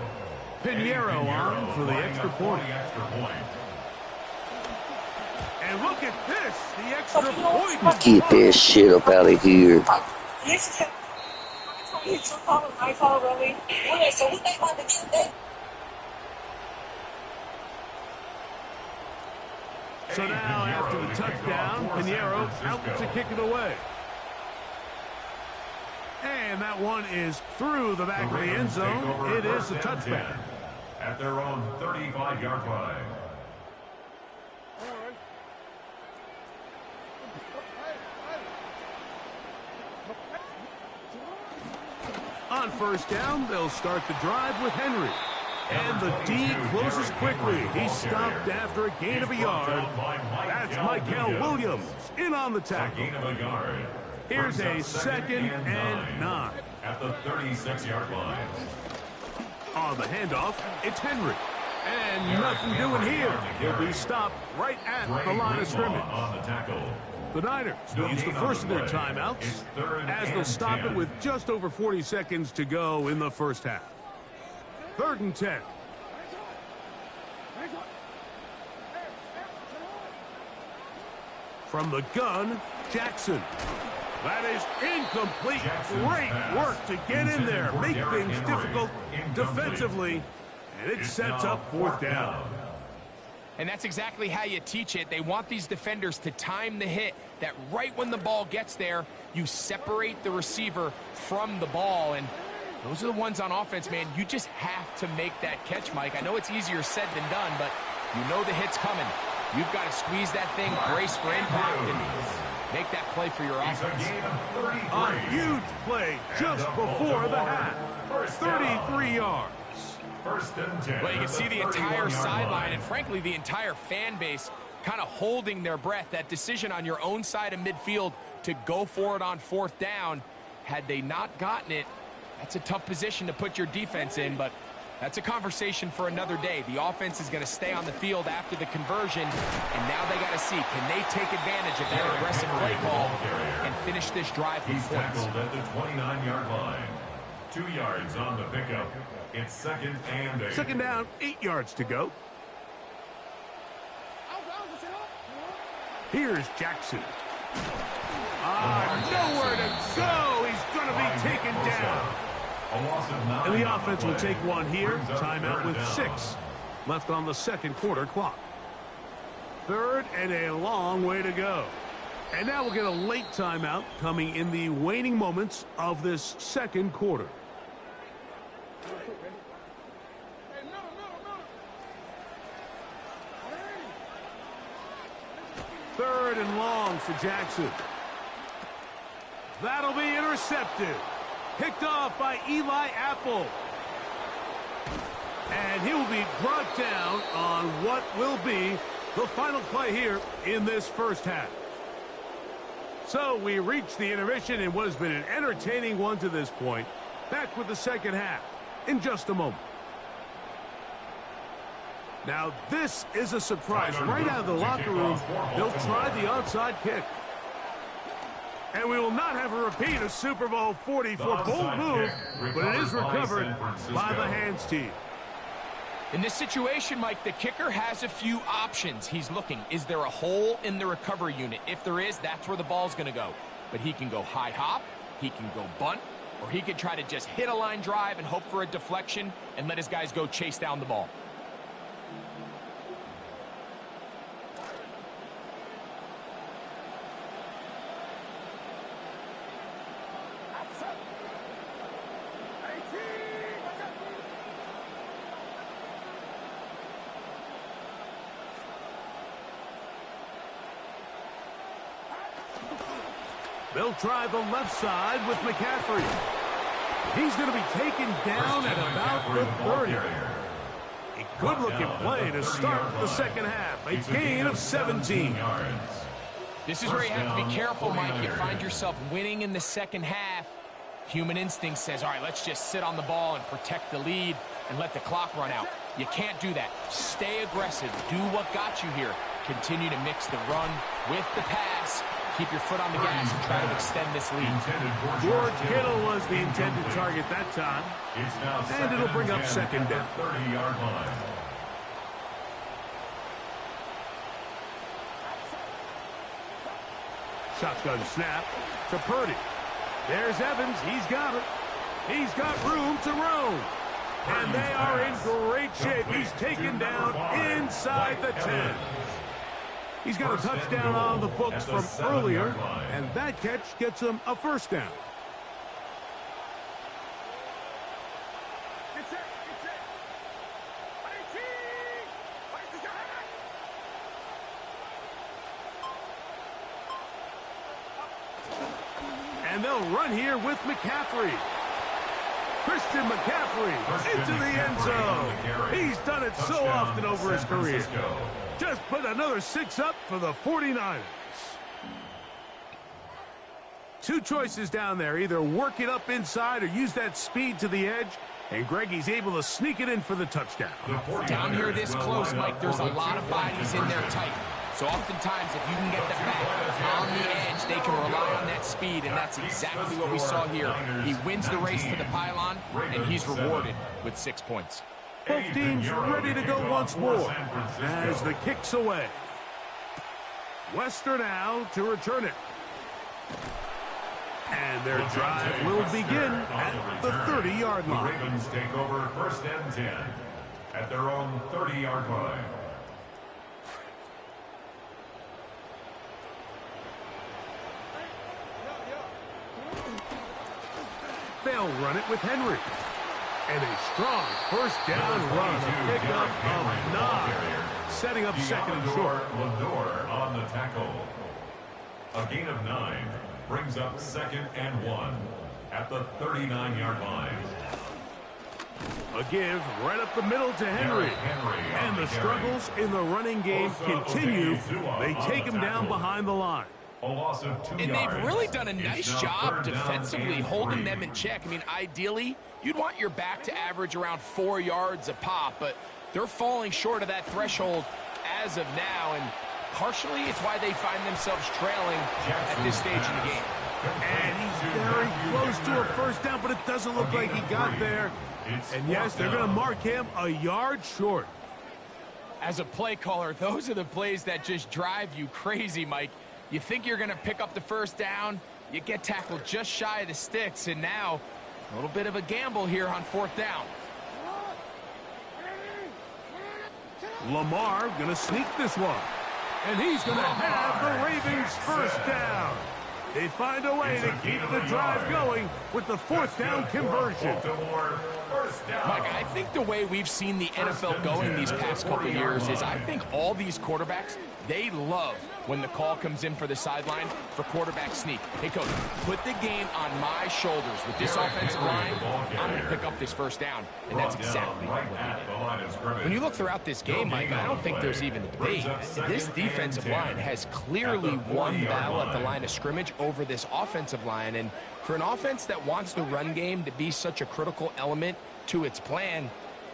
Pinheiro on for the extra point. And look at this, the extra point. Get that shit up out of here. So now after the touchdown, Pinheiro out to kick it away. And that one is through the back of the end zone. It is a touchback. At their own 35-yard line. On first down, they'll start the drive with Henry. And the D closes quickly. He stopped after a gain of a yard. That's Michael Williams in on the tackle. Here's a 2nd and 9. At the 36-yard line. On the handoff, it's Henry. And nothing doing here. He'll be stopped right at the line of scrimmage. On the tackle. The Niners will use the first of their timeouts as they'll stop it with just over 40 seconds to go in the first half. 3rd and 10. From the gun, Jackson. That is incomplete. Great work to get in there, make things difficult defensively, and it sets up 4th down. And that's exactly how you teach it. They want these defenders to time the hit, that right when the ball gets there, you separate the receiver from the ball. And those are the ones on offense, man. You just have to make that catch, Mike. I know it's easier said than done, but you know the hit's coming. You've got to squeeze that thing, brace for impact, and make that play for your offense. A huge play just before the half. 33 yards. 1st and 10. Well, you can see the entire sideline and, frankly, the entire fan base kind of holding their breath. That decision on your own side of midfield to go for it on 4th down, had they not gotten it, that's a tough position to put your defense in, but that's a conversation for another day. The offense is going to stay on the field after the conversion, and now they got to see, can they take advantage of that aggressive play call and finish this drive with points? Tackled at the 29-yard line. 2 yards on the pickup. It's 2nd and 8. 2nd down, 8 yards to go. Here's Jackson. Nowhere to go. He's going to be taken down. And the offense will take one here. Timeout with 6 left on the 2nd quarter clock. 3rd and a long way to go. And now we'll get a late timeout coming in the waning moments of this 2nd quarter. Third and long for Jackson. That'll be intercepted. Picked off by Eli Apple. And he will be brought down on what will be the final play here in this first half. So we reach the intermission in what has been an entertaining one to this point. Back with the second half in just a moment. Now this is a surprise. Right out of the locker room, they'll try the onside kick. And we will not have a repeat of Super Bowl 40 for bold move, but it is recovered by the hands team. In this situation, Mike, the kicker has a few options. He's looking, is there a hole in the recovery unit? If there is, that's where the ball's going to go. But he can go high hop, he can go bunt, or he can try to just hit a line drive and hope for a deflection and let his guys go chase down the ball. They'll try the left side with McCaffrey. He's going to be taken down at about the 30. A good-looking play to start the second half. A gain of 17. This is where you have to be careful, Mike. You find yourself winning in the second half. Human instinct says, all right, let's just sit on the ball and protect the lead and let the clock run out. You can't do that. Stay aggressive. Do what got you here. Continue to mix the run with the pass. Keep your foot on the gas and try to extend this lead. George Kittle was the intended target that time. And it'll bring up second down. 30-yard line. Shotgun snap to Purdy. There's Evans. He's got it. He's got room to roam. And they are in great shape. He's taken down inside the 10. He's got a touchdown on the books from earlier, and that catch gets him a first down. And they'll run here with McCaffrey. Christian McCaffrey into the end zone. He's done it so often over his career. Just put another 6 up for the 49ers. Two choices down there. Either work it up inside or use that speed to the edge. And Greggy's able to sneak it in for the touchdown. Down here this close, Mike, there's a lot of bodies in there tight. So oftentimes, if you can get the back on the edge, they can rely on that speed, and that's exactly what we saw here. He wins the race to the pylon, and he's rewarded with 6 points. Both teams ready to go once more as the kick's away. Wester now to return it. And their drive will begin at the 30-yard line. The Ravens take over 1st and 10 at their own 30-yard line. They'll run it with Henry. And a strong first down run. A pickup of 9. Setting up second and short. Lindor on the tackle. A gain of 9 brings up 2nd and 1 at the 39-yard line. A give right up the middle to Henry. And the struggles in the running game continue. They take him down behind the line. A loss of 2 And yards. they've really done a nice job defensively holding them in check. I mean, ideally, you'd want your back to average around 4 yards a pop, but they're falling short of that threshold as of now, and partially it's why they find themselves trailing at this stage in the game. And he's very close to a first down, but it doesn't look like he got there. And yes, they're going to mark him a yard short. As a play caller, those are the plays that just drive you crazy, Mike. You think you're going to pick up the first down, you get tackled just shy of the sticks, and now a little bit of a gamble here on 4th down. Lamar going to sneak this one. And he's going to have the Ravens first down. They find a way to keep the drive going with the 4th down conversion. Mike, I think the way we've seen the NFL going these past couple of years is I think all these quarterbacks, they love when the call comes in for the sideline for quarterback sneak. Hey, coach, put the game on my shoulders. With this offensive line, I'm going to pick up this first down. And that's exactly what he did. When you look throughout this game, Mike, I don't think there's even a debate. This defensive line has clearly won the battle at the line of scrimmage over this offensive line. And for an offense that wants the run game to be such a critical element to its plan,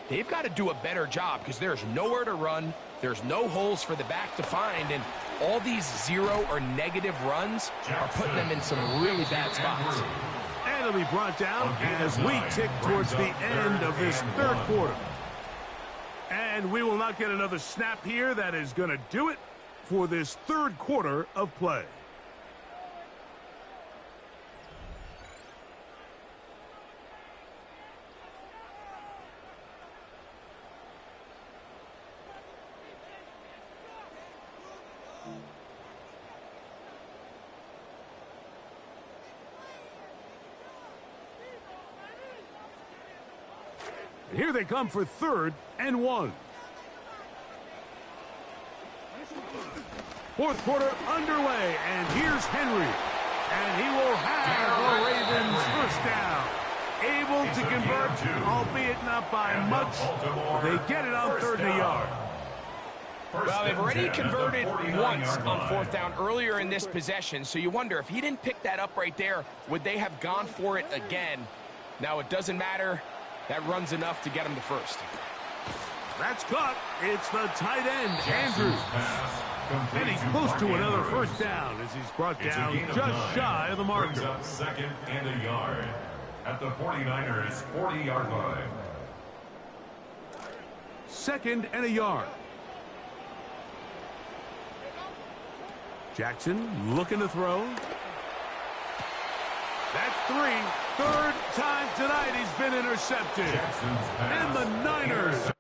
they've got to do a better job because there's nowhere to run. There's no holes for the back to find, and all these 0 or negative runs are putting them in some really bad spots. And it'll be brought down as we tick towards the end of this 3rd quarter. And we will not get another snap here. That is going to do it for this 3rd quarter of play. And here they come for 3rd and 1. 4th quarter underway, and here's Henry. And he will have the Ravens first down. Able to convert, albeit not by much. They get it on 3rd and a yard. Well, they've already converted once on 4th down earlier in this possession, so you wonder if he didn't pick that up right there, would they have gone for it again? Now, it doesn't matter. That run's enough to get him to first. That's caught. It's the tight end, Andrews. And he's close to another first down as he's brought down just shy of the marker. Brings up 2nd and a yard at the 49ers 40-yard line. 2nd and a yard. Jackson looking to throw. That's 3. 3rd time tonight he's been intercepted. And the Niners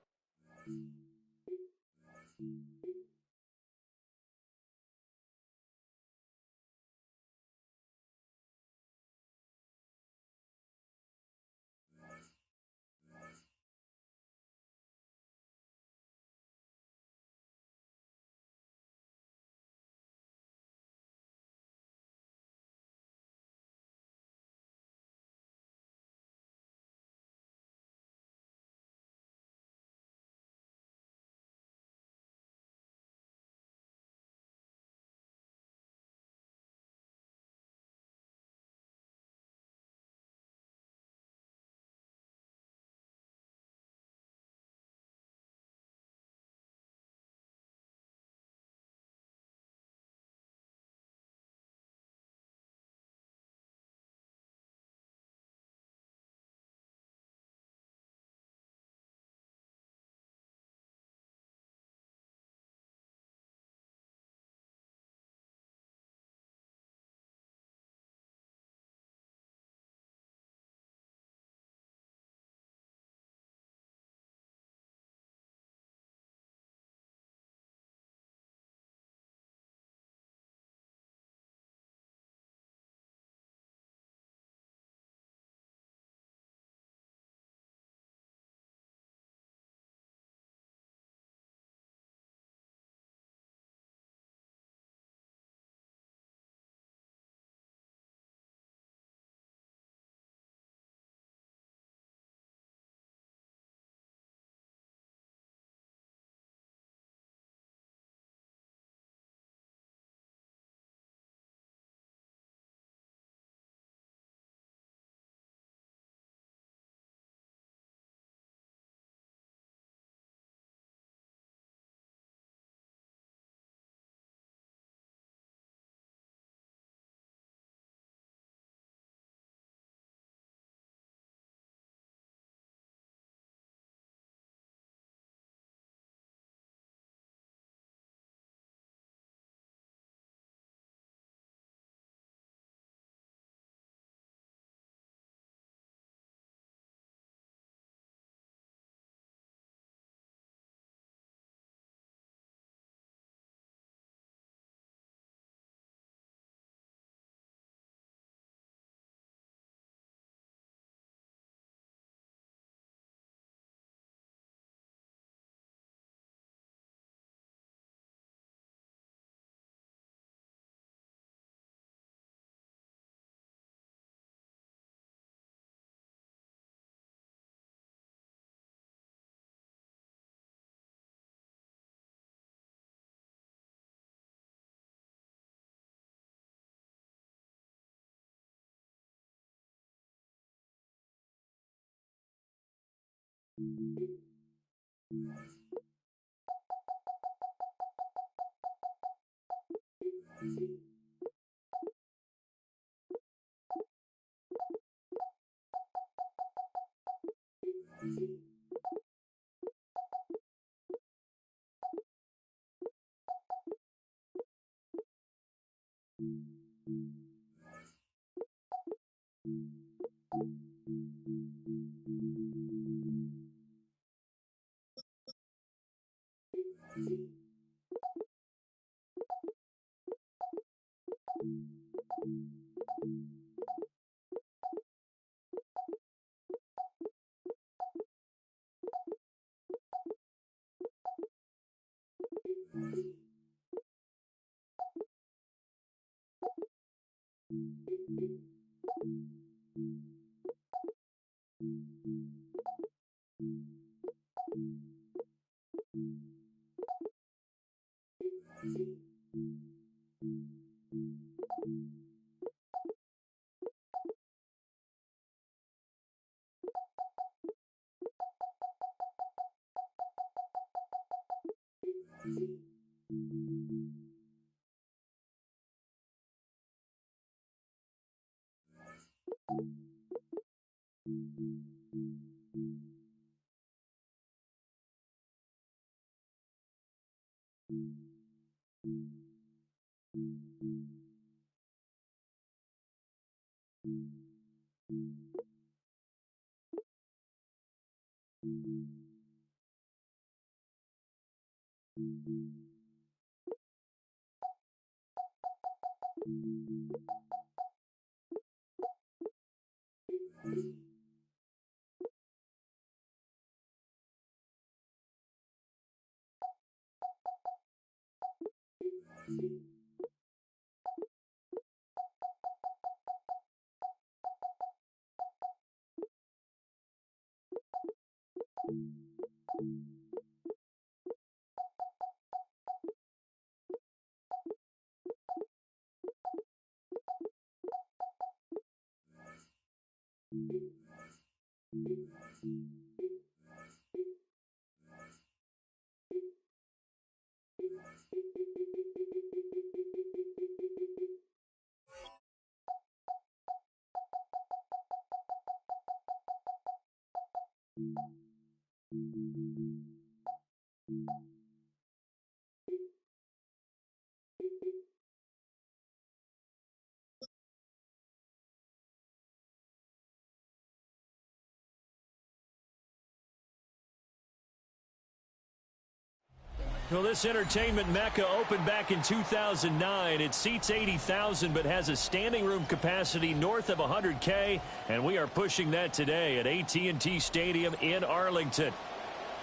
Well, this entertainment mecca opened back in 2009. It seats 80,000 but has a standing room capacity north of 100K, and we are pushing that today at AT&T Stadium in Arlington.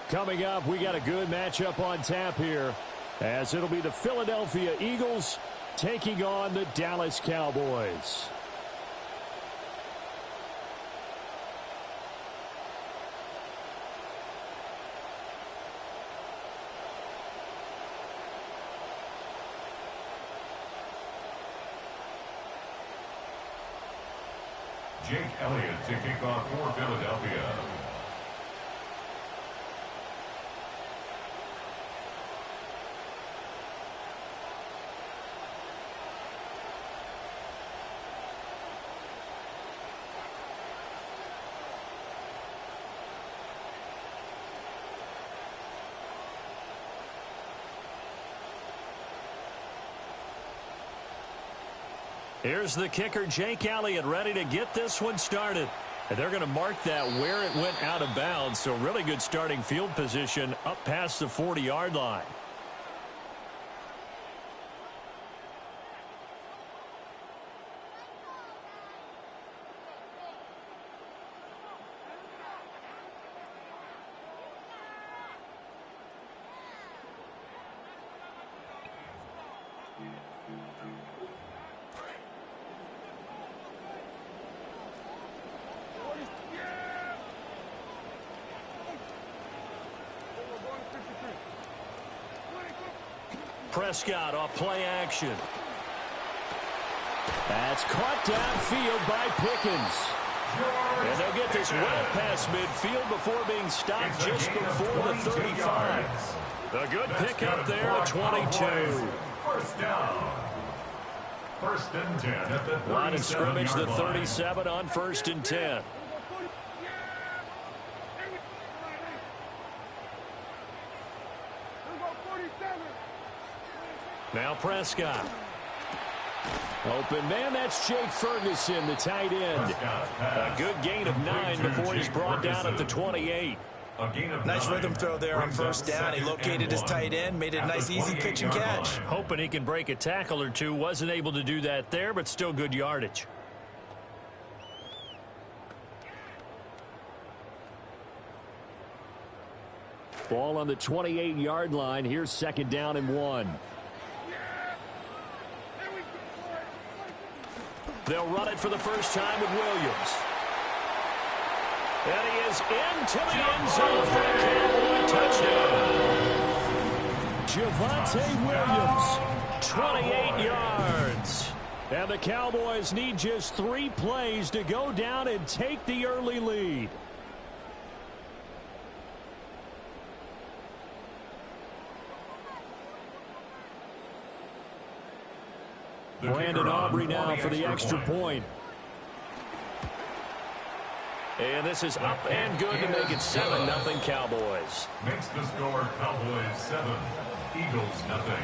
Coming up, we got a good matchup on tap here, as it'll be the Philadelphia Eagles taking on the Dallas Cowboys. Jake Elliott to kick off for Philadelphia. Here's the kicker, Jake Elliott, ready to get this one started. And they're going to mark that where it went out of bounds, so really good starting field position up past the 40-yard line. Prescott off play action. That's caught downfield by Pickens. And they'll get get this well past midfield before being stopped just before the 35. A good pickup there at 22. First down. First and 10 at the 37-yard line. Line of scrimmage, the 37 on 1st and 10. Now Prescott. Open man, that's Jake Ferguson, the tight end. A good gain of 9 before he's brought down at the 28. Nice rhythm throw there on first down. He located his tight end, made it a nice easy pitch and catch. Hoping he can break a tackle or two. Wasn't able to do that there, but still good yardage. Ball on the 28-yard line. Here's 2nd down and 1. They'll run it for the first time with Williams. And he is into the end zone for a Cowboy touchdown. Javonte Williams, 28 yards. And the Cowboys need just 3 plays to go down and take the early lead. Brandon Aubrey now for the extra point. And this is up and good to make it 7-0 Cowboys. Makes the score Cowboys 7, Eagles nothing.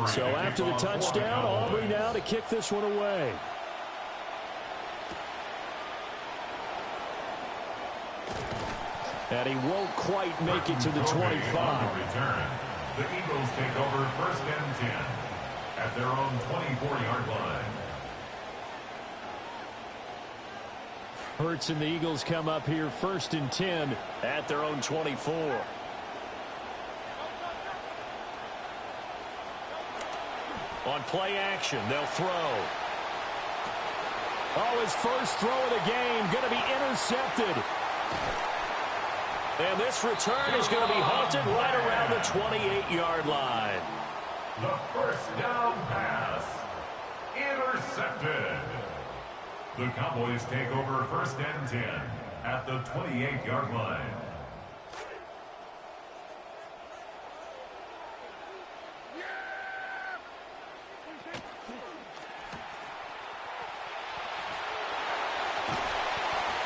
So after the touchdown, Aubrey now to kick this one away. And he won't quite make it to the 25. The Eagles take over 1st and 10 at their own 24-yard line. Hurts and the Eagles come up here 1st and 10 at their own 24. On play action, they'll throw. Oh, his first throw of the game going to be intercepted. And this return is going to be halted right around the 28-yard line. The first down pass. Intercepted. The Cowboys take over 1st and 10 at the 28-yard line.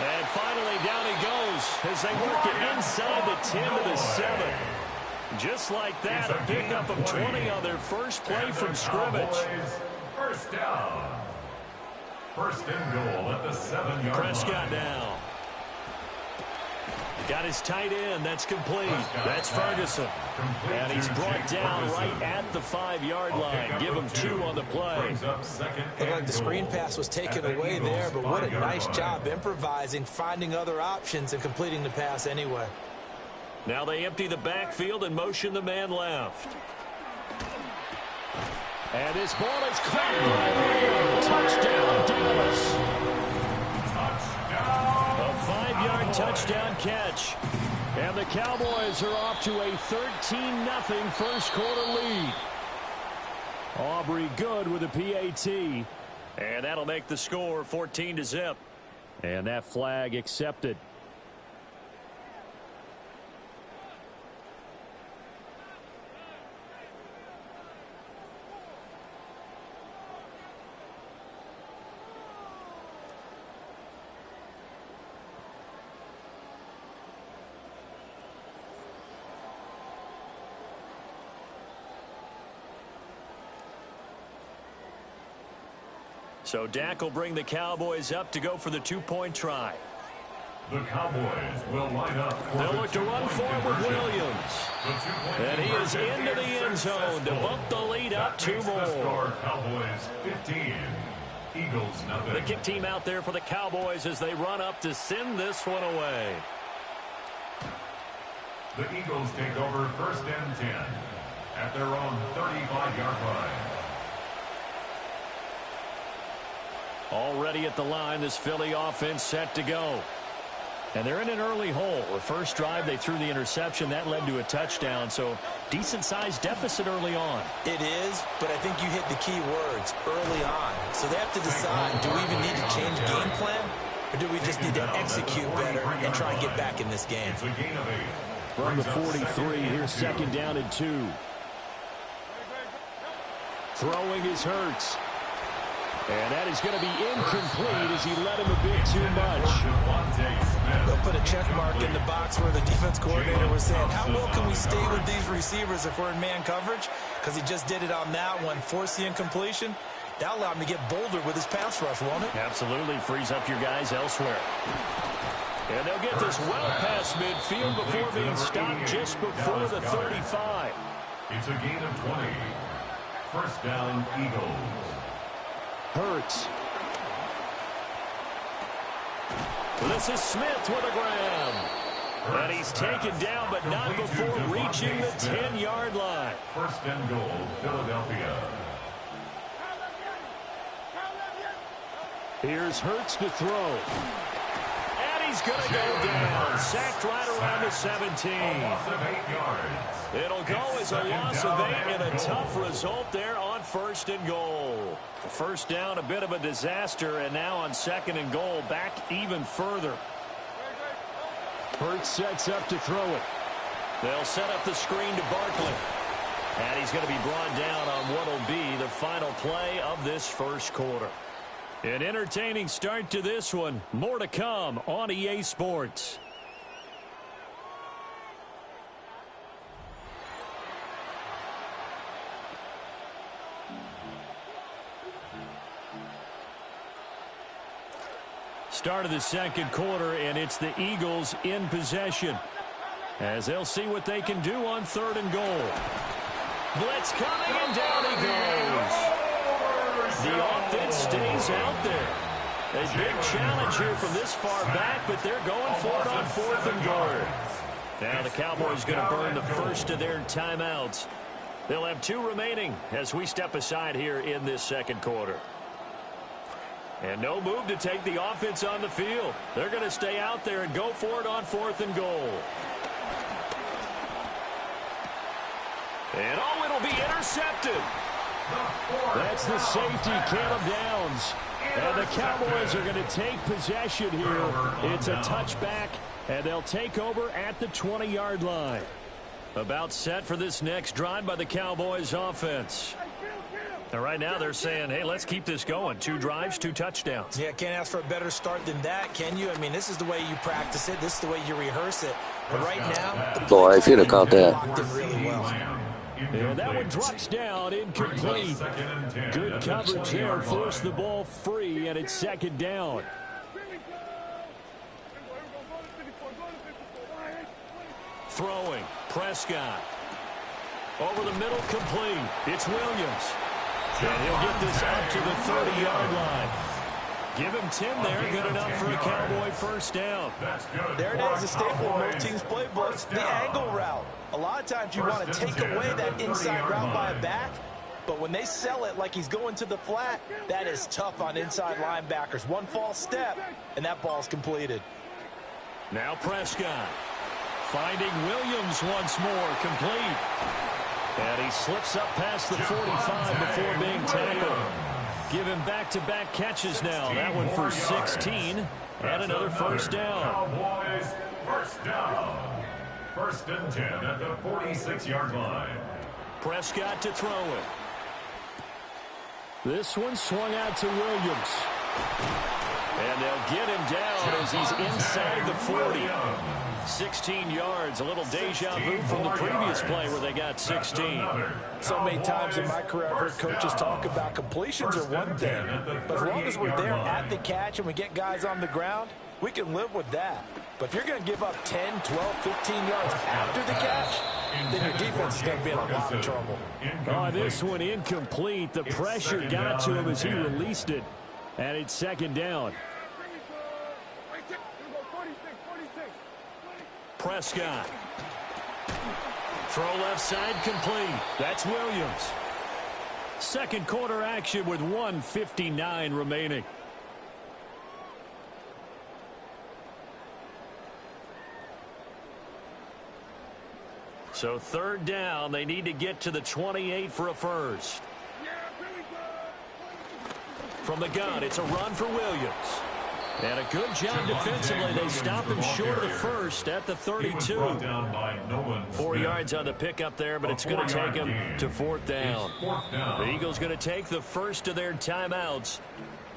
And finally, down he goes as they work it inside the 10 to the 7. Just like that, a pickup of 20 on their first play from scrimmage. First down. 1st and goal at the 7-yard line. Prescott now. Got his tight end. That's complete. That's Ferguson. And he's brought down right at the 5-yard line. Give him 2 on the play. Looked like the screen pass was taken away there, but what a nice job improvising, finding other options, and completing the pass anyway. Now they empty the backfield and motion the man left. And this ball is caught by Touchdown, Dallas. A 5-yard touchdown catch. And the Cowboys are off to a 13-0 first quarter lead. Aubrey good with a PAT. And that'll make the score 14-0. And that flag accepted. So Dak will bring the Cowboys up to go for the 2-point try. The Cowboys will line up. They'll look to run forward Williams. And he is into the end zone to bump the lead up 2 more. Cowboys 15, Eagles nothing. The kick team out there for the Cowboys as they run up to send this one away. The Eagles take over 1st and 10 at their own 35-yard line. Already at the line, this Philly offense set to go. And they're in an early hole. The first drive, they threw the interception. That led to a touchdown, so decent-sized deficit early on. It is, but I think you hit the key words, early on. So they have to decide, do we even need to change game plan, or do we just need to execute better and try and get back in this game? From the 43, here's second down and 2. Throwing is Hurts. And that is going to be incomplete as he led him a bit too much. They'll put a check mark in the box where the defense coordinator was saying, how well can we stay with these receivers if we're in man coverage? Because he just did it on that one, forced the incompletion. That allowed him to get bolder with his pass rush, won't it? Absolutely. Frees up your guys elsewhere. And they'll get this well past midfield before being stopped just before the 35. It's a gain of 20. First down, Eagles. Hurts. This is Smith with a grab. And he's taken down, but not before reaching the 10-yard line. First and goal, Philadelphia. Here's Hurts to throw. And he's going to go down. Sacked right around the 17. A loss of 8 yards. It'll go as a loss of 8 and a tough result there on first and goal. First down, a bit of a disaster, and now on second and goal, back even further. Hurts sets up to throw it. They'll set up the screen to Barkley. And he's going to be brought down on what will be the final play of this first quarter. An entertaining start to this one. More to come on EA Sports. Start of the second quarter, and it's the Eagles in possession as they'll see what they can do on third and goal. Blitz coming, and down he goes. The offense stays out there. A big challenge here from this far back, but they're going for it on fourth and goal. Now the Cowboys going to burn the first of their timeouts. They'll have 2 remaining as we step aside here in this second quarter. And no move to take the offense on the field. They're going to stay out there and go for it on fourth and goal. And oh, it'll be intercepted. That's the safety, Caleb Downs. And the Cowboys are going to take possession here. It's a touchback, and they'll take over at the 20-yard line. About set for this next drive by the Cowboys offense. And right now they're saying, hey, let's keep this going. 2 drives, 2 touchdowns. Yeah, can't ask for a better start than that, can you? I mean, this is the way you practice it. This is the way you rehearse it. But right now, Boy, if you'd have caught that. Locked in really well. And that one drops down, incomplete. Good coverage there, forced the ball free, and it's second down. Throwing, Prescott. Over the middle, complete. It's Williams. And he'll get this up to the 30-yard line. Give him 10 there, good enough for a Cowboy first down. There it is, a staple of most teams' playbooks, the angle route. A lot of times you want to take away that inside route by a back, but when they sell it like he's going to the flat, that is tough on inside linebackers. One false step, and that ball's completed. Now Prescott finding Williams once more, complete. And he slips up past the 45 before being tackled. Give him back-to-back catches now. That one for 16 and another first down. Cowboys first down. First and 10 at the 46-yard line. Prescott to throw it. This one swung out to Williams. And they'll get him down as he's inside the 40. 16 yards, a little deja vu from the previous play where they got 16. So many times in my career I've heard coaches talk about completions are one thing, but as long as we're there at the catch and we get guys on the ground, we can live with that. But if you're going to give up 10, 12, 15 yards after the catch, then your defense is going to be in a lot of trouble. Oh, this one incomplete. The pressure got to him as he released it. And it's second down. Prescott. Throw left side complete. That's Williams. Second quarter action with 1:59 remaining. So third down, they need to get to the 28 for a first. From the gun, it's a run for Williams. And a good job defensively. They stop him short of the first at the 32. 4 yards on the pickup there, but it's going to take him to fourth down. The Eagles going to take the first of their timeouts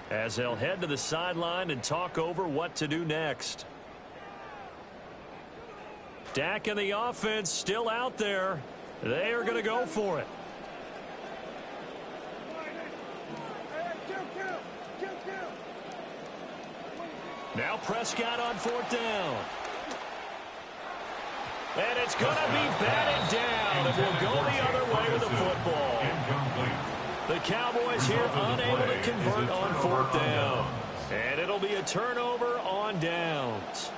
as they'll head to the sideline and talk over what to do next. Dak and the offense still out there. They are going to go for it. Now Prescott on fourth down. And it's going to be batted down, and we'll go the other way with the football. The Cowboys here unable to convert on fourth down. And it'll be a turnover on downs.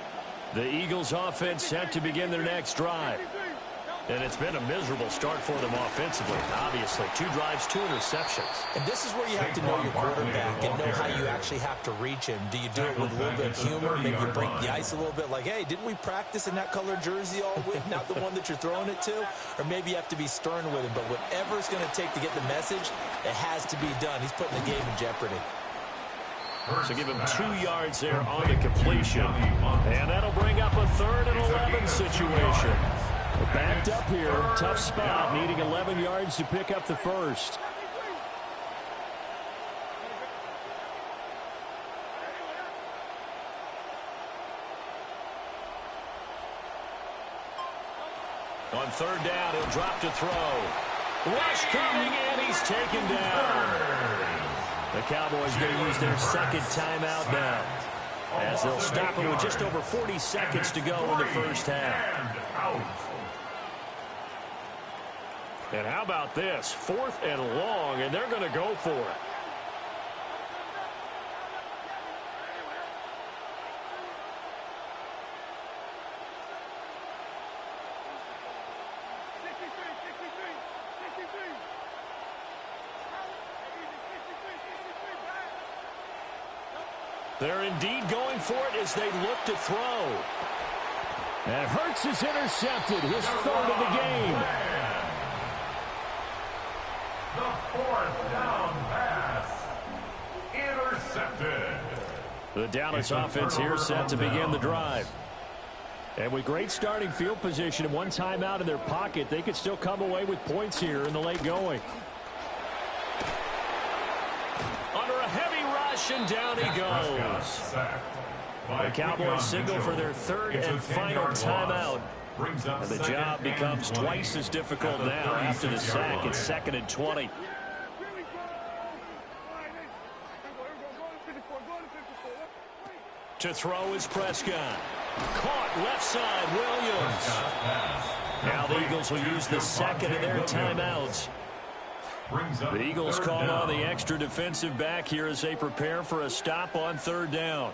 The Eagles offense set to begin their next drive. And it's been a miserable start for them offensively, obviously. 2 drives, 2 interceptions. And this is where you have to know your quarterback and know how you actually have to reach him. Do you do it with a little bit of humor? Maybe you break the ice a little bit like, hey, didn't we practice in that colored jersey all week, not the one that you're throwing it to? Or maybe you have to be stern with him. But whatever it's going to take to get the message, it has to be done. He's putting the game in jeopardy. So give him 2 yards there on the completion. And that'll bring up a 3rd and 11 situation. We're backed up here. Tough spot, needing 11 yards to pick up the first. On third down, he'll drop to throw. Rush coming, and he's taken down. The Cowboys going to use their second timeout now, as they'll stop him with just over 40 seconds to go in the first half. And how about this? 4th and long, and they're going to go for it. They're indeed going for it as they look to throw. And Hurts is intercepted, his 3rd of the game. The 4th down pass. Intercepted. The Dallas offense here set to begin the drive. And with great starting field position and 1 timeout in their pocket, they could still come away with points here in the late going. Under a heavy rush, and down he goes. The Cowboys signal for their 3rd and final timeout. And the job becomes twice as difficult now after the sack. It's 2nd and 20. To throw is Prescott. Caught left side, Williams. Now the Eagles will use the 2nd of their timeouts. The Eagles call on the extra defensive back here as they prepare for a stop on 3rd down.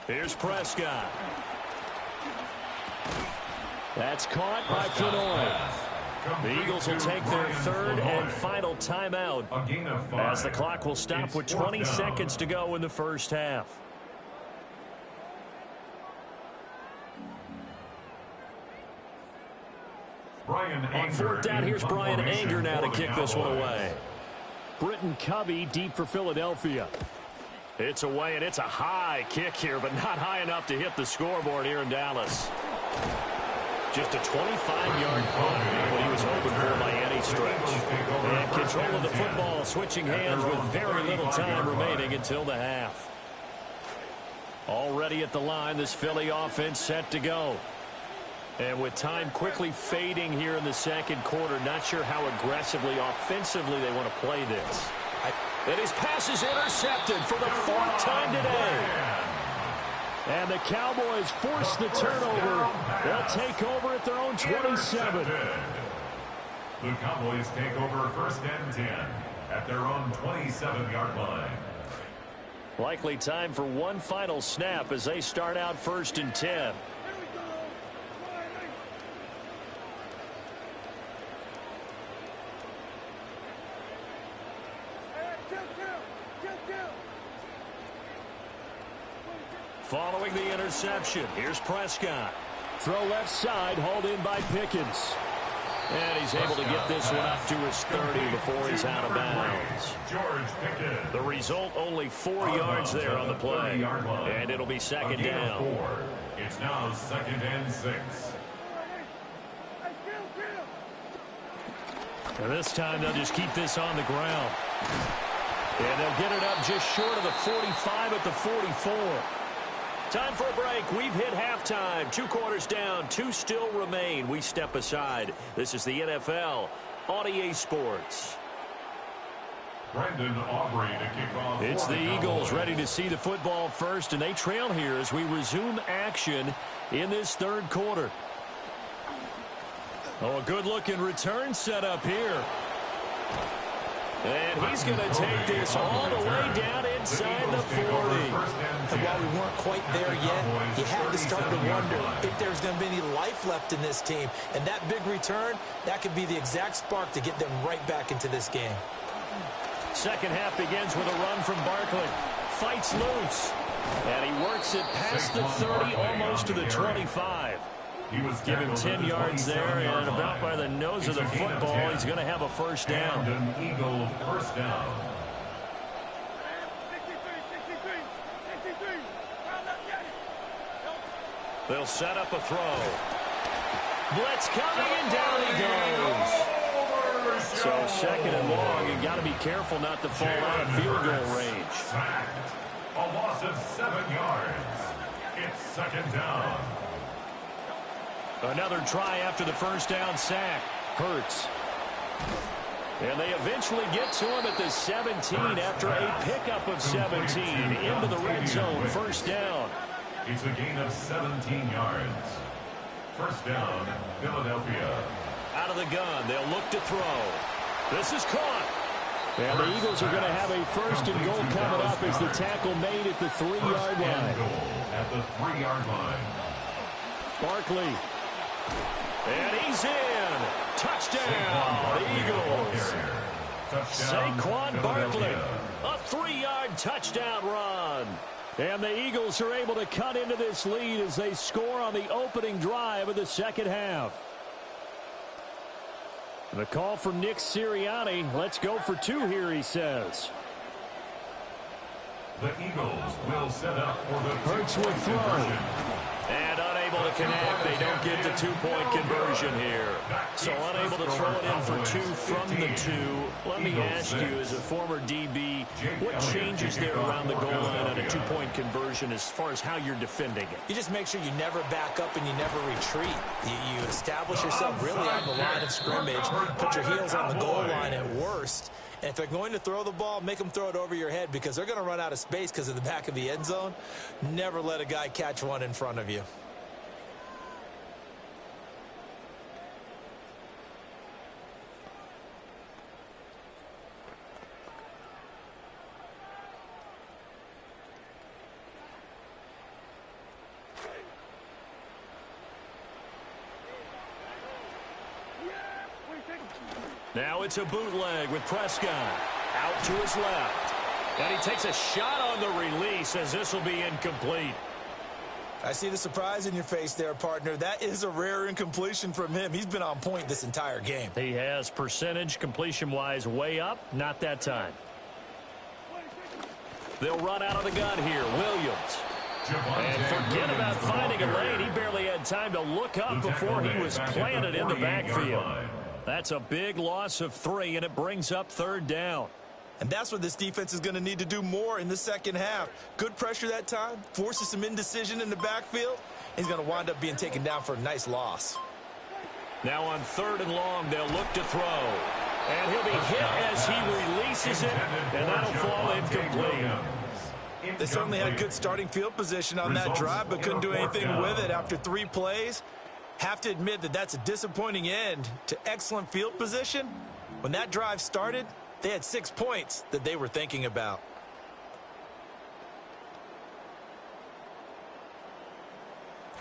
Here's Prescott. That's caught by Floyd. The Eagles will take their 3rd and final timeout as the clock will stop with 20 seconds to go in the first half. On 4th down, here's Brian Anger now to kick this one away. Britton Covey deep for Philadelphia. It's away, and it's a high kick here, but not high enough to hit the scoreboard here in Dallas. Just a 25-yard punt, what he was hoping for by any stretch. And control of the football, switching hands with very little time remaining until the half. Already at the line, this Philly offense set to go. And with time quickly fading here in the 2nd quarter, not sure how aggressively, offensively they want to play this. And his pass is intercepted for the 4th time today. And the Cowboys force the turnover. They'll take over at their own 27. The Cowboys take over 1st and 10 at their own 27-yard line. Likely time for one final snap as they start out 1st and 10. Following the interception, here's Prescott. Throw left side, hauled in by Pickens. And he's able to get this one up to his 30 before he's out of bounds. The result, only 4 yards there on the play. And it'll be second down. It's now 2nd and 6. And this time they'll just keep this on the ground. And they'll get it up just short of the 45 at the 44. Time for a break. We've hit halftime. 2 quarters down. 2 still remain. We step aside. This is the NFL on EA Sports. Brendan Aubrey to kick off. It's the Eagles ready to see the football first, and they trail here as we resume action in this 3rd quarter. Oh, a good-looking return set up here. And he's going to take this all the way down inside the 40. And while we weren't quite there yet, you had to start to wonder if there's going to be any life left in this team. And that big return, that could be the exact spark to get them right back into this game. Second half begins with a run from Barkley. Fights loose. And he works it past the 30, almost to the 25. Give him 10 yards there, and about by the nose of the football, he's going to have a first down. And an Eagle first down. They'll set up a throw. Blitz coming, and down he goes. So 2nd and long, you got to be careful not to fall out of field goal range. Sacked. A loss of 7 yards. It's 2nd down. Another try after the first down sack. Hurts. And they eventually get to him at the 17 after a pickup of 17 into the red zone. First down. It's a gain of 17 yards. First down, Philadelphia. Out of the gun, they'll look to throw. This is caught. And the Eagles are going to have a first and goal coming up as the tackle made at the 3-yard line. At the 3-yard line. Barkley. And he's in. Touchdown, Eagles. Saquon Barkley. A 3-yard touchdown run. And the Eagles are able to cut into this lead as they score on the opening drive of the second half. The call from Nick Sirianni. Let's go for 2 here, he says. The Eagles will set up for the Hurts will throw. And unable to connect. They don't get the 2-point conversion here. So unable to throw it in for 2 from the 2. Let me ask you, as a former DB, what changes there around the goal line on a 2-point conversion as far as how you're defending it? You just make sure you never back up and you never retreat. You establish yourself really on the line of scrimmage, put your heels on the goal line at worst. And if they're going to throw the ball, make them throw it over your head because they're going to run out of space because of the back of the end zone. Never let a guy catch one in front of you. Now it's a bootleg with Prescott. Out to his left. And he takes a shot on the release as this will be incomplete. I see the surprise in your face there, partner. That is a rare incompletion from him. He's been on point this entire game. He has percentage completion-wise way up. Not that time. They'll run out of the gun here. Williams. And forget about finding a lane. He barely had time to look up before he was planted in the backfield. That's a big loss of 3, and it brings up 3rd down. And that's what this defense is going to need to do more in the second half. Good pressure that time, forces some indecision in the backfield. He's going to wind up being taken down for a nice loss. Now on 3rd and long, they'll look to throw. And he'll be hit as he releases it, and that'll fall incomplete. They certainly had good starting field position on that drive, but couldn't do anything with it after 3 plays. Have to admit that that's a disappointing end to excellent field position. When that drive started, they had 6 points that they were thinking about.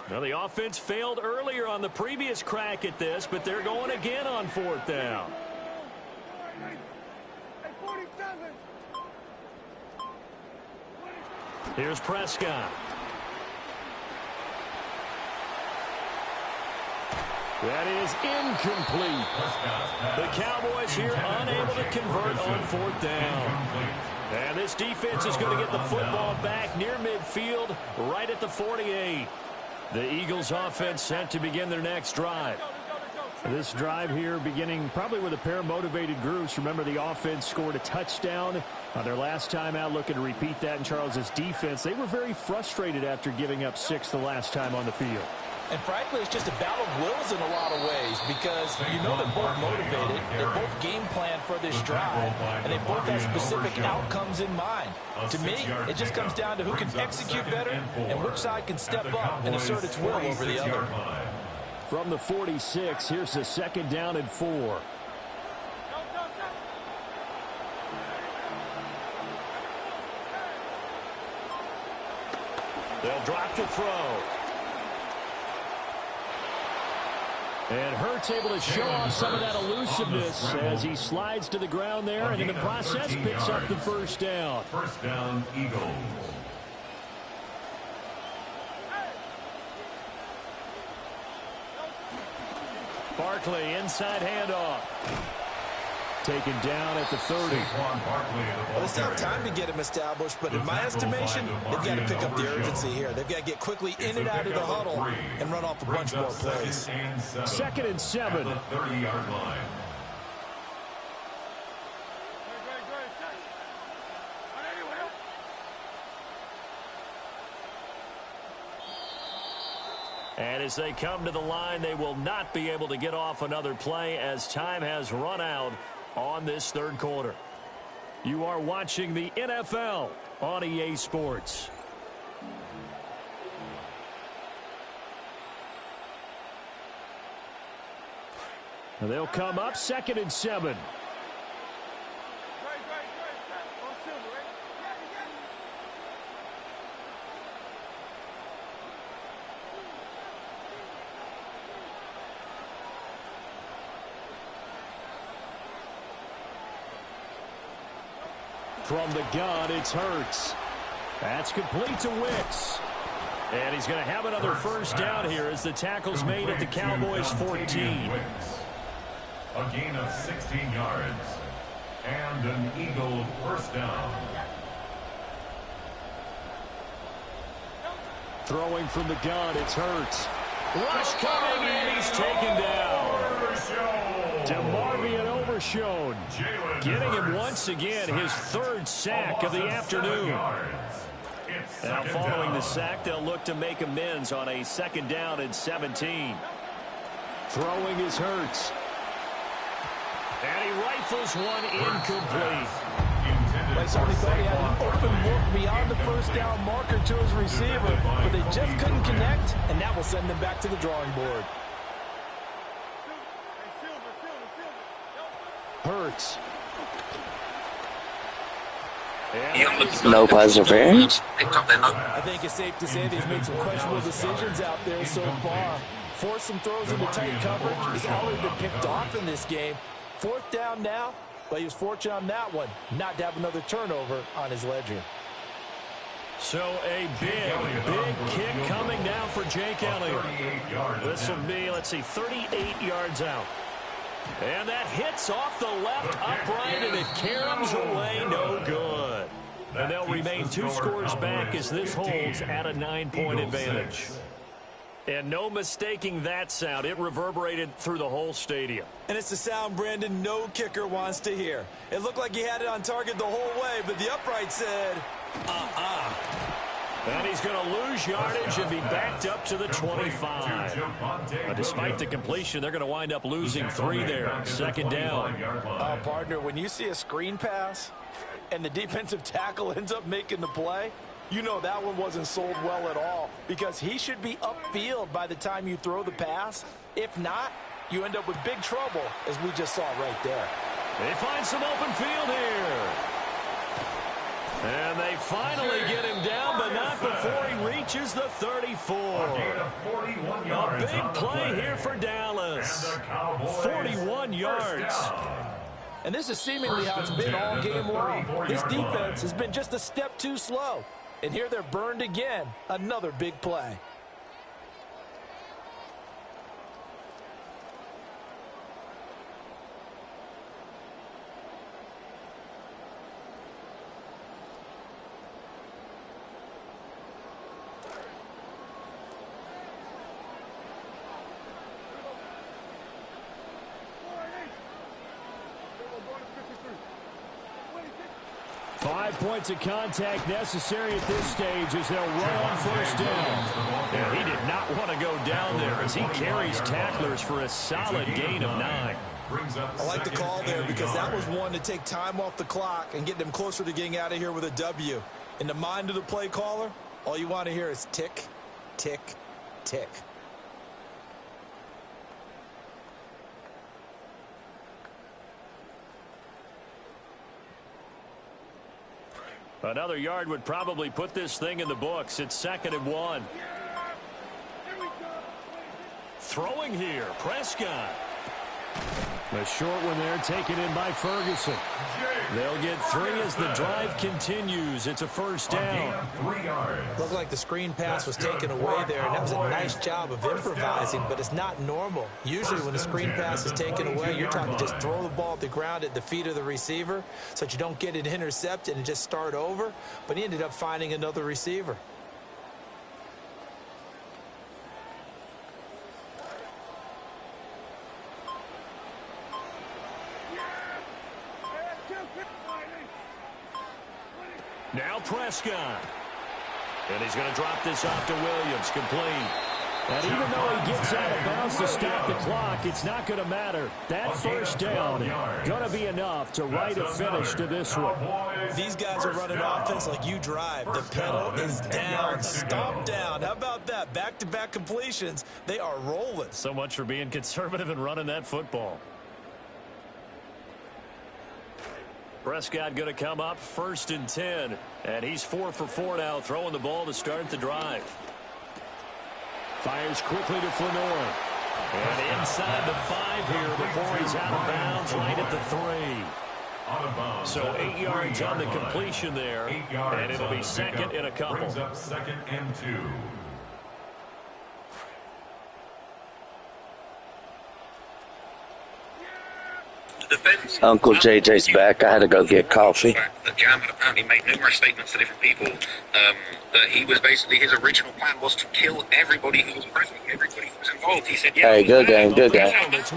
Now the offense failed earlier on the previous crack at this, but they're going again on 4th down. Here's Prescott. That is incomplete. The Cowboys here unable to convert on fourth down. And this defense is going to get the football back near midfield, right at the 48. The Eagles offense set to begin their next drive. This drive here beginning probably with a pair of motivated groups. Remember, the offense scored a touchdown on their last time out, looking to repeat that in Charles's defense. They were very frustrated after giving up 6 the last time on the field. And frankly, it's just a battle of wills in a lot of ways because you know they're both motivated, they both game plan for this drive, and they both have specific outcomes in mind. To me, it just comes down to who can execute better and which side can step up and assert its will over the other. From the 46, here's the 2nd down and 4. They'll drop to throw. And Hurts able to show off some of that elusiveness as he slides to the ground there, and in the process picks up the first down. First down, Eagles. Barkley, inside handoff. Taken down at the 30. Well, they still have time to get him established, but in my estimation, they've got to pick up the urgency here. They've got to get quickly in and out of the huddle and run off a bunch more plays. 2nd and 7. 30-yard line. And as they come to the line, they will not be able to get off another play as time has run out on this 3rd quarter. You are watching the NFL on EA Sports. They'll come up 2nd and 7. From the gun, it's Hurts. That's complete to Wicks. And he's going to have another first down here as the tackle's made at the Cowboys' 14. A gain of 16 yards. And an Eagle first down. Throwing from the gun, it's Hurts. Rush coming, and he's taken down. DeMarvion Overshown, getting him once again his 3rd sack of the afternoon. Now following the sack, they'll look to make amends on a 2nd down and 17. Throwing is Hurts. And he rifles one incomplete. I certainly thought he had an open look beyond the first down marker to his receiver, but they just couldn't connect, and that will send them back to the drawing board. Hurts. No pass interference. I think it's safe to say they've made some questionable decisions out there so far. Forced some throws into tight coverage. He's already been picked off in this game. 4th down now, but he was fortunate on that one not to have another turnover on his ledger. So a big kick coming down for Jake Elliott. This will be, let's see, 38 yards out. And that hits off the left upright, and it caroms away, no good. And they'll remain 2 scores back as this holds at a 9-point advantage. And no mistaking that sound. It reverberated through the whole stadium. And it's the sound, Brandon, no kicker wants to hear. It looked like he had it on target the whole way, but the upright said, And he's going to lose yardage and be backed up to the 25. But despite the completion, they're going to wind up losing 3 there. 2nd down. Partner, when you see a screen pass and the defensive tackle ends up making the play, you know that one wasn't sold well at all because he should be upfield by the time you throw the pass. If not, you end up with big trouble, as we just saw right there. They find some open field here. And they finally get him down, but not before he reaches the 34. A big play here for Dallas. 41 yards. And this is seemingly how it's been all game long. This defense has been just a step too slow. And here they're burned again. Another big play. 5 points of contact necessary at this stage as they'll run on first down. And he did not want to go down there as he carries tacklers for a solid gain of 9. I like the call there because that was one to take time off the clock and get them closer to getting out of here with a W. In the mind of the play caller, all you want to hear is tick, tick, tick. Another yard would probably put this thing in the books. It's 2nd and 1. Throwing here, Prescott. The short one there taken in by Ferguson. They'll get 3 as the drive continues. It's a first down. Looked like the screen pass was taken away there, and that was a nice job of improvising, but it's not normal. Usually when the screen pass is taken away, you're talking just throw the ball at the ground at the feet of the receiver so that you don't get it intercepted and just start over, but he ended up finding another receiver. Now Prescott. And he's going to drop this off to Williams, complete. And even though he gets out of bounds to stop the clock, it's not going to matter. That first down going to be enough to write a finish to this one. These guys are running offense like you drive. The pedal is down, stomp down. How about that? Back-to-back completions. They are rolling. So much for being conservative and running that football. Prescott going to come up 1st and 10. And he's 4 for 4 now, throwing the ball to start the drive. Fires quickly to Flanor. And inside the 5 here before he's out of bounds right at the 3. So 8 yards on the completion there. And it'll be 2nd and a couple. Brings up 2nd and 2. Uncle JJ's back. I had to go get coffee. That Jam had apparently made numerous statements to different people that he was basically, his original plan was to kill everybody who was present, everybody who was involved. He said, yeah. Hey, good game, good game. And basically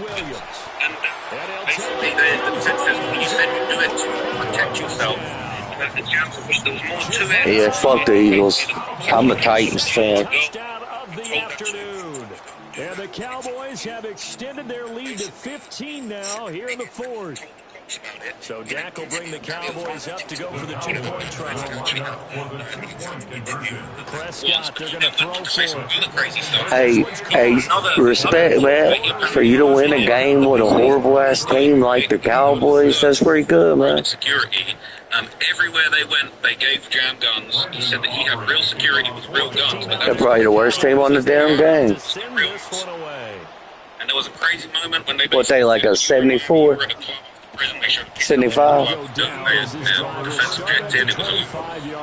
the sense is when you said you do it to protect yourself, that the Jam was there was more to it. Yeah, fuck the Eagles. I'm a Titans fan. Touchdown of the afternoon. And the Cowboys have extended their lead to 15 now here in the 4th. So Dak will bring the Cowboys up to go for the 2-point try. Prescott, they're going to throw for it. Hey, respect, man. For you to win a game with a horrible-ass team like the Cowboys, that's pretty good, man. Security. Everywhere they went, they gave Jam guns. He said that he had real security with real guns. But They're probably the worst team on the damn game. And there was a crazy moment when they... What, they like a 74? 75? Defense objected, it was over.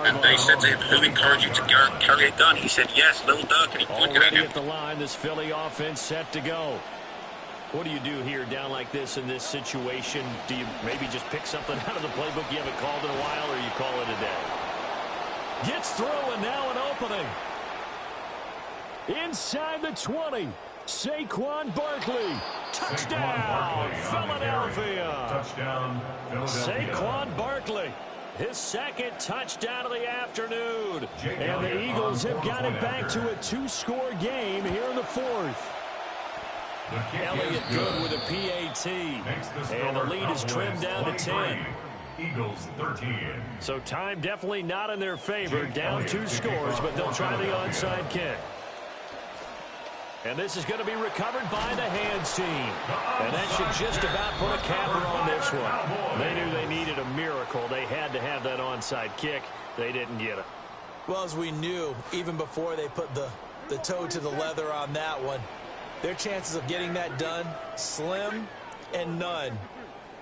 And they said to him, who encouraged you to carry a gun? He said, yes, Lil Durk, and he pointed at him. At the line, this Philly offense set to go. What do you do here down like this in this situation? Do you maybe just pick something out of the playbook you haven't called in a while, or you call it a day? Gets through, and now an opening. Inside the 20, Saquon Barkley. Touchdown, Philadelphia. Touchdown, Philadelphia. Saquon Barkley. His 2nd touchdown of the afternoon. And the Eagles have got it back to a 2-score game here in the 4th. Elliott good with a PAT. And the lead is trimmed down to 10. Eagles 13. So time definitely not in their favor. Down 2 scores, but they'll try the onside kick. And this is going to be recovered by the hands team. And that should just about put a capper on this one. They knew they needed a miracle. They had to have that onside kick. They didn't get it. Well, as we knew, even before they put the toe to the leather on that one, their chances of getting that done, slim and none.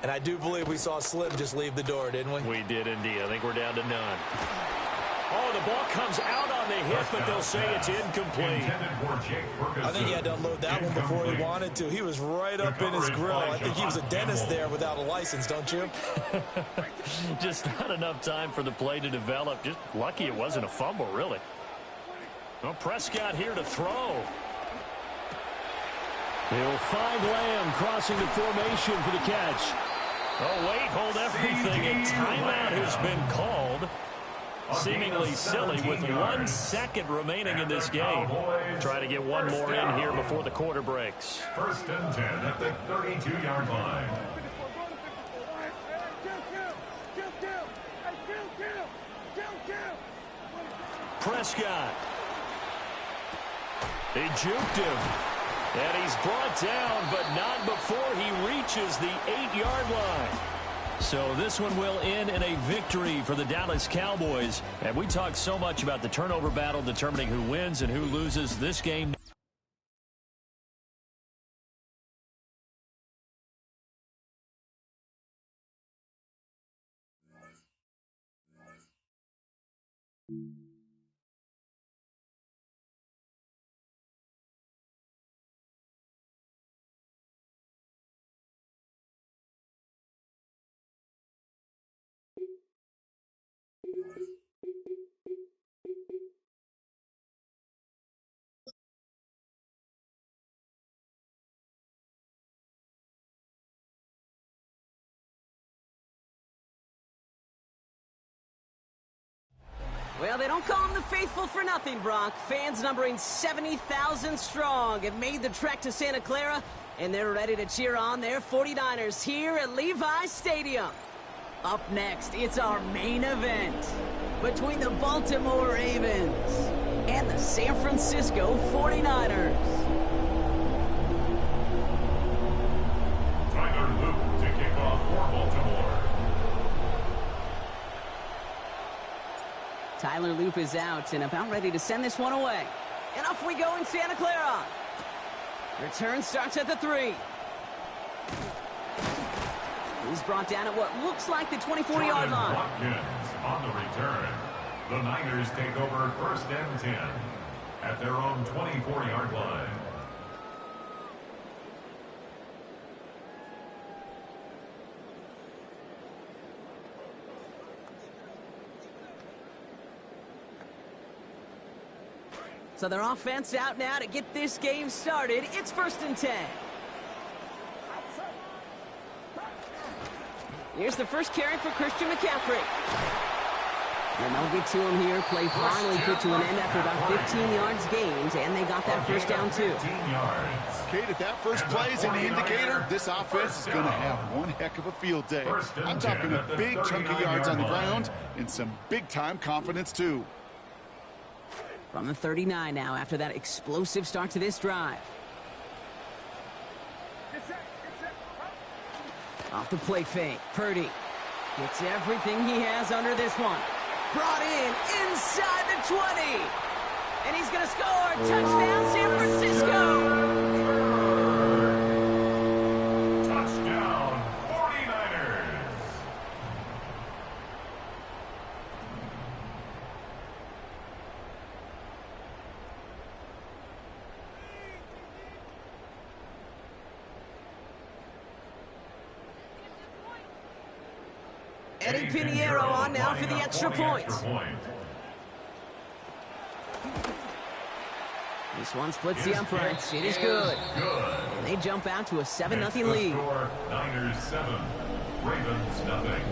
And I do believe we saw Slim just leave the door, didn't we? We did indeed. I think we're down to none. Oh, the ball comes out on the hit, but they'll say it's incomplete. I think he had to unload that one before he wanted to. He was right up in his grill. I think he was a dentist there without a license, don't you? Just not enough time for the play to develop. Just lucky it wasn't a fumble, really. Well, Prescott here to throw. He'll find Lamb crossing the formation for the catch. Oh, wait, hold everything. A timeout has been called. Seemingly silly with 1 second remaining in this game. Try to get one more in here before the quarter breaks. First and 10 at the 32-yard line. Prescott. They juked him. And he's brought down, but not before he reaches the 8-yard line. So this one will end in a victory for the Dallas Cowboys. And we talked so much about the turnover battle determining who wins and who loses this game. Well, they don't call them the faithful for nothing, Brock. Fans numbering 70,000 strong have made the trek to Santa Clara, and they're ready to cheer on their 49ers here at Levi's Stadium. Up next, it's our main event between the Baltimore Ravens and the San Francisco 49ers. Tyler Luke to kick off for Baltimore. Tyler Loop is out and about ready to send this one away. And off we go in Santa Clara. Return starts at the 3. He's brought down at what looks like the 24-yard line. Watkins on the return. The Niners take over first and 10 at their own 24-yard line. So their offense out now to get this game started. It's first and 10. Here's the first carry for Christian McCaffrey. And they'll get to him here. Play finally put to an end after about 15 yards gained, and they got that first down too. Kate, if that first play is any indicator, this offense is going to have one heck of a field day. I'm talking a big chunk of yards on the ground and some big-time confidence too. From the 39 now after that explosive start to this drive. Off the play fake. Purdy gets everything he has under this one. Brought in inside the 20. And he's going to score. Touchdown, San Francisco. Touchdown, 49ers. Eddie Pinheiro on now for the extra point. This one splits the uprights. It is good. And they jump out to a 7-0 lead. Niners 7, Ravens nothing.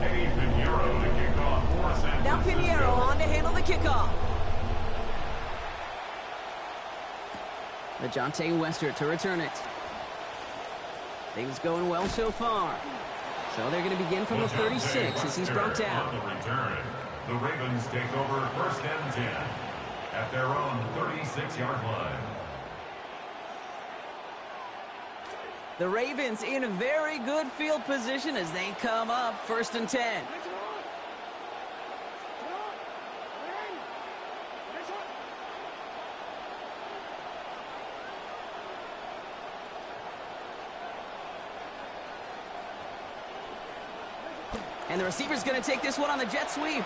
Eddie Pinheiro to kick off for San Francisco. Now Pinheiro on to handle the kickoff. LeJohntay Wester to return it. Things going well so far. So they're going to begin from the 36 as he's brought down. On the return, the Ravens take over first and 10 at their own 36-yard line. The Ravens in a very good field position as they come up first and 10. And the receiver's going to take this one on the jet sweep.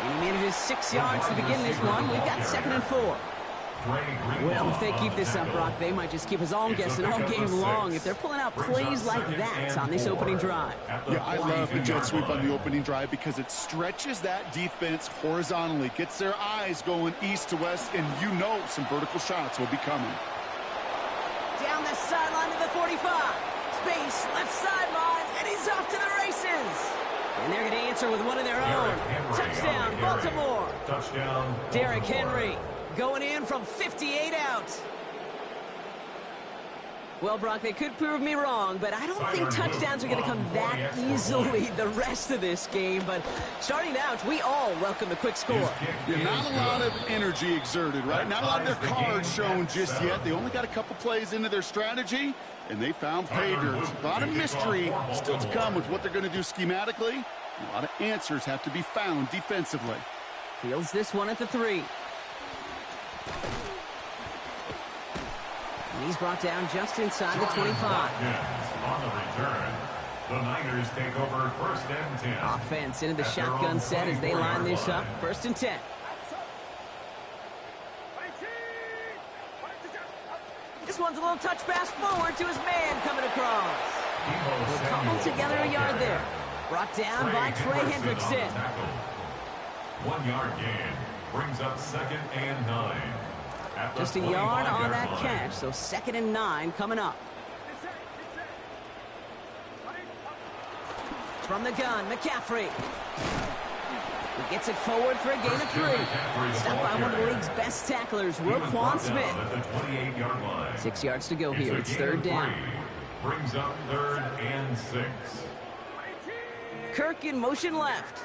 And he manages 6 yards to begin this one. We've got 2nd and 4. Well, if they keep this up, Brock, they might just keep us all guessing all game long if they're pulling out plays like that on this opening drive. Yeah, I love the jet sweep on the opening drive because it stretches that defense horizontally, gets their eyes going east to west, and you know some vertical shots will be coming. Down the sideline to the 45. Space, left sideline, and he's off to the races. And they're going to answer with one of their own. Touchdown, Baltimore. Touchdown. Derrick Henry going in from 58 out. Well, Brock, they could prove me wrong, but I don't think touchdowns are going to come that easily the rest of this game. But starting out, we all welcome the quick score. Yeah, not a lot of energy exerted, right? Not a lot of their cards shown just yet. They only got a couple plays into their strategy, and they found pay dirt. A lot of mystery still to come with what they're going to do schematically. A lot of answers have to be found defensively. Fields this one at the 3. And he's brought down just inside the 25. On the return, the Niners take over 1st and 10. Offense into the shotgun set as they line this up. 1st and 10. This one's a little touch pass forward to his man coming across. We'll cobble together a yard there. Brought down by Trey Hendrickson. 1 yard gain brings up 2nd and 9. Just a yard on that catch, so 2nd and 9 coming up. From the gun, McCaffrey. He gets it forward for a gain of 3. Stopped by one of the league's best tacklers, Roquan Smith. 6 yards to go here. It's 3rd down. Brings up 3rd and 6. Kirk in motion left.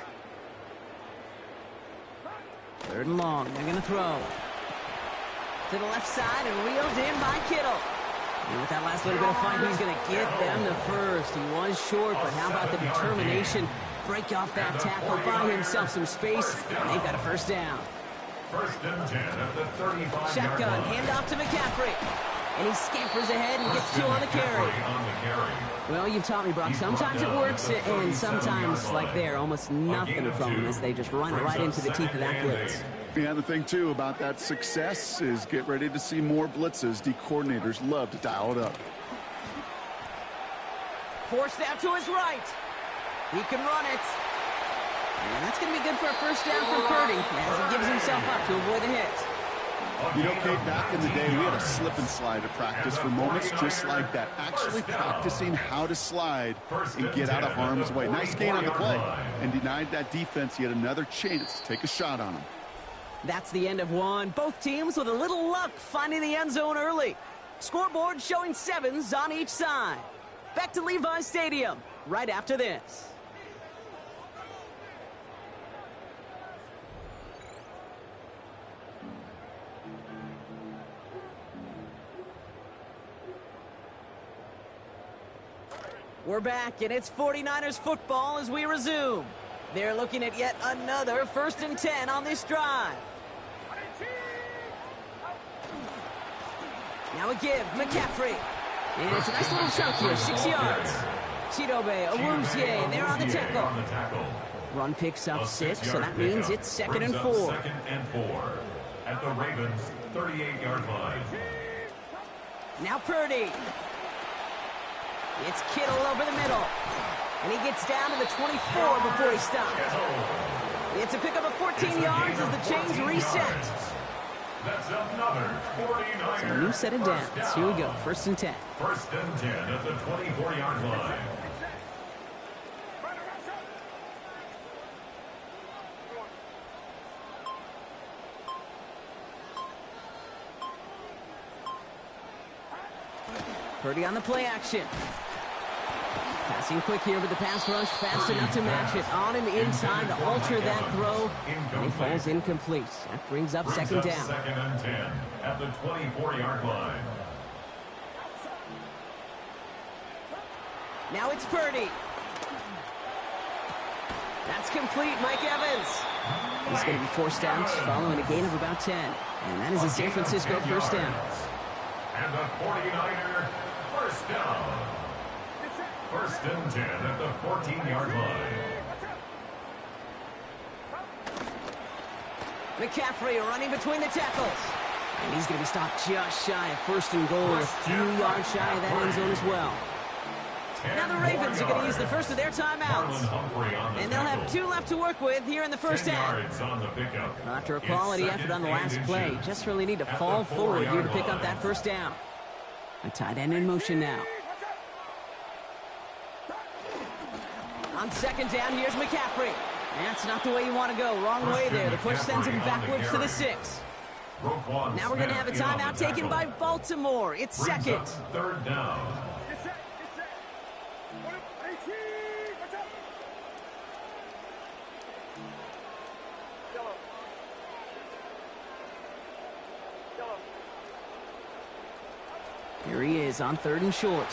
3rd and long. They're going to throw. To the left side and reeled in by Kittle. And with that last little bit of fight, he's going to get them the first. He was short, but how about the determination? Break off that tackle, buy himself some space, and they've got a 1st down. 1st and 10 at the 35. Shotgun, handoff to McCaffrey. And he scampers ahead and gets 2 on the carry. Well, you've taught me, Brock. Sometimes it works, and sometimes, like there, almost nothing from them as they just run right into the teeth of that blitz. Yeah, the thing, too, about that success is get ready to see more blitzes. D coordinators love to dial it up. Forced out to his right. He can run it. And that's going to be good for a 1st down from Purdy as he gives himself up to avoid a hit. You know, Kate, back in the day, we had a slip and slide to practice for moments just like that. Actually practicing how to slide and get out of harm's way. Nice gain on the play and denied that defense yet another chance to take a shot on him. That's the end of one. Both teams with a little luck finding the end zone early. Scoreboard showing 7s on each side. Back to Levi's Stadium right after this. We're back, and it's 49ers football as we resume. They're looking at yet another 1st and 10 on this drive. Now a give, McCaffrey. And it's a nice little chunk here, 6 yards. Chidobe, Awuzie, and they're on the tackle. Run picks up 6, so that means it's 2nd and 4. 2nd and 4 at the Ravens' 38-yard line. Now Purdy. It's Kittle over the middle. And he gets down to the 24 before he stops. It's a pickup of 14 yards as the chains reset. That's another 49. So a new set of downs. Here we go, 1st and 10. 1st and 10 at the 24-yard line. Purdy on the play action. Passing quick here with the pass rush, fast enough to match it. On him in time to alter that throw. And he falls incomplete. That brings up 2nd down. 2nd and 10 at the 24-yard line. Now it's Purdy. That's complete, Mike Evans. He's going to be forced out following a gain of about 10. And that is a San Francisco 1st down. And the 49er 1st down. 1st and 10 at the 14-yard line. McCaffrey running between the tackles. And he's going to be stopped just shy of 1st and goal, a few yards shy of that end zone as well. Now the Ravens are going to use the first of their timeouts. And they'll have 2 left to work with here in the first half. After a quality effort on the last play, just really need to fall forward here to pick up that first down. A tight end in motion now. On 2nd down, here's McCaffrey. That's not the way you want to go. Wrong way there. The push sends him backwards to the 6. Now we're going to have a timeout taken by Baltimore. It's 2nd. 3rd down. Here he is on 3rd and short.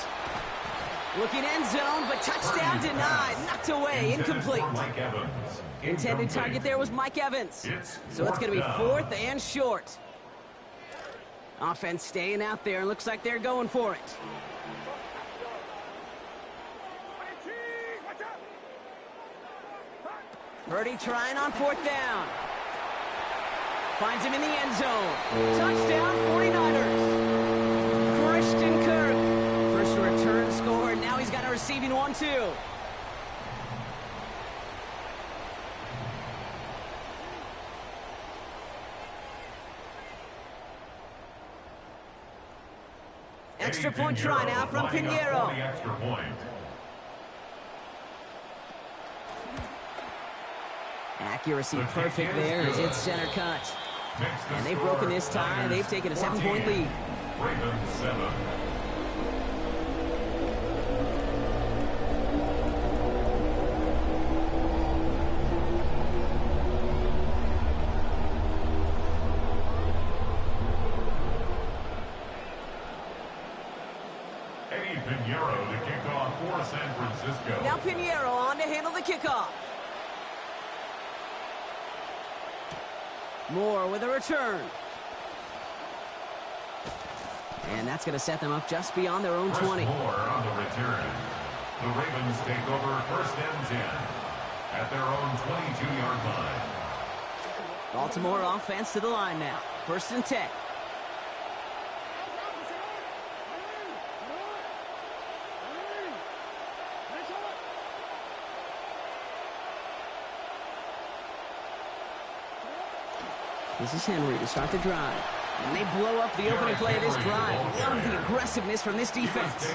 Looking end zone, but touchdown denied. Knocked away, incomplete. Intended target there was Mike Evans. So it's going to be 4th and short. Offense staying out there. Looks like they're going for it. Purdy trying on 4th down. Finds him in the end zone. Touchdown, 49ers. Christian Kirk. First return score. Now he's got a receiving one, too. Extra point try now from Pinheiro. Accuracy perfect there as it's center cut. And they've broken this tie. They've taken a 7-point lead. Ravens 7. Pinheiro to kick off for San Francisco. Now Pinheiro on to handle the kickoff. Moore with a return. And that's going to set them up just beyond their own 20. Moore on the return. The Ravens take over 1st and 10 at their own 22-yard line. Baltimore offense to the line now. 1st and 10. This is Henry to start the drive. And they blow up the opening play of this drive. Love the aggressiveness from this defense.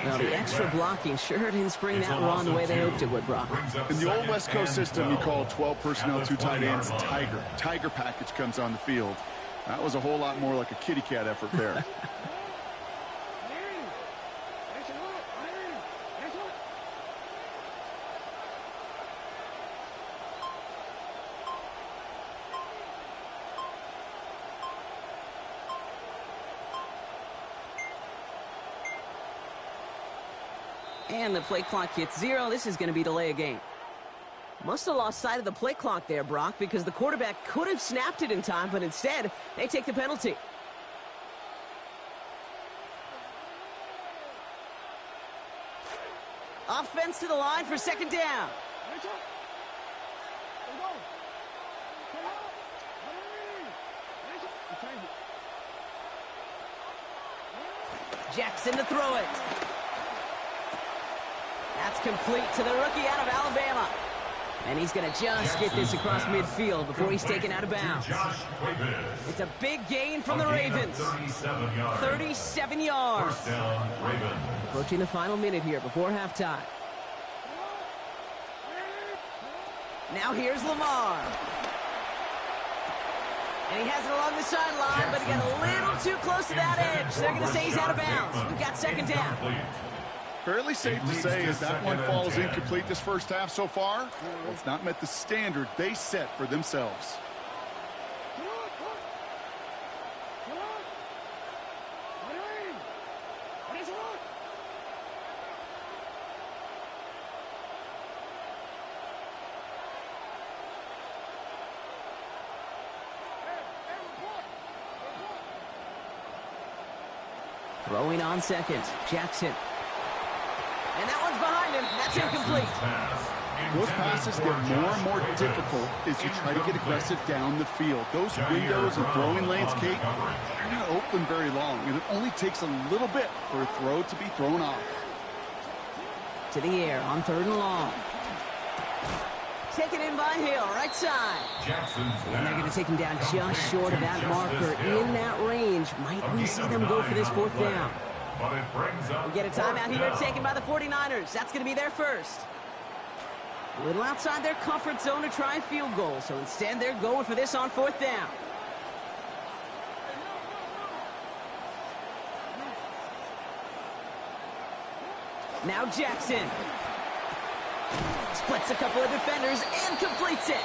Well, the extra blocking sure didn't spring that run the way they hoped it would, Brock. In the old West Coast system, you call 12 personnel, 2 tight ends, Tiger. Tiger package comes on the field. That was a whole lot more like a kitty cat effort there. And the play clock hits 0. This is going to be delay a game. Must have lost sight of the play clock there, Brock, because the quarterback could have snapped it in time, but instead, they take the penalty. Offense to the line for 2nd down. Jackson to throw it. That's complete to the rookie out of Alabama. And he's going to just get this across midfield before he's taken out of bounds. It's a big gain from the Ravens. 37 yards. Approaching the final minute here before halftime. Now here's Lamar. And he has it along the sideline, but he got a little too close to that edge. They're going to say he's out of bounds. We've got 2nd down. Fairly safe to say as that one falls incomplete this first half so far. It's not met the standard they set for themselves. Throwing on 2nd, Jackson. And that one's behind him. That's incomplete. Those passes get more and more difficult as you try to get aggressive down the field. Those windows and throwing lanes, Kate, they're not open very long, and it only takes a little bit for a throw to be thrown off. To the air on 3rd and long. Taken in by Hill, right side. And they're going to take him down just short of that marker in that range. Might we see them go for this 4th down? We get a timeout here taken by the 49ers. That's going to be their first. A little outside their comfort zone to try a field goal. So instead, they're going for this on 4th down. Now Jackson. Splits a couple of defenders and completes it.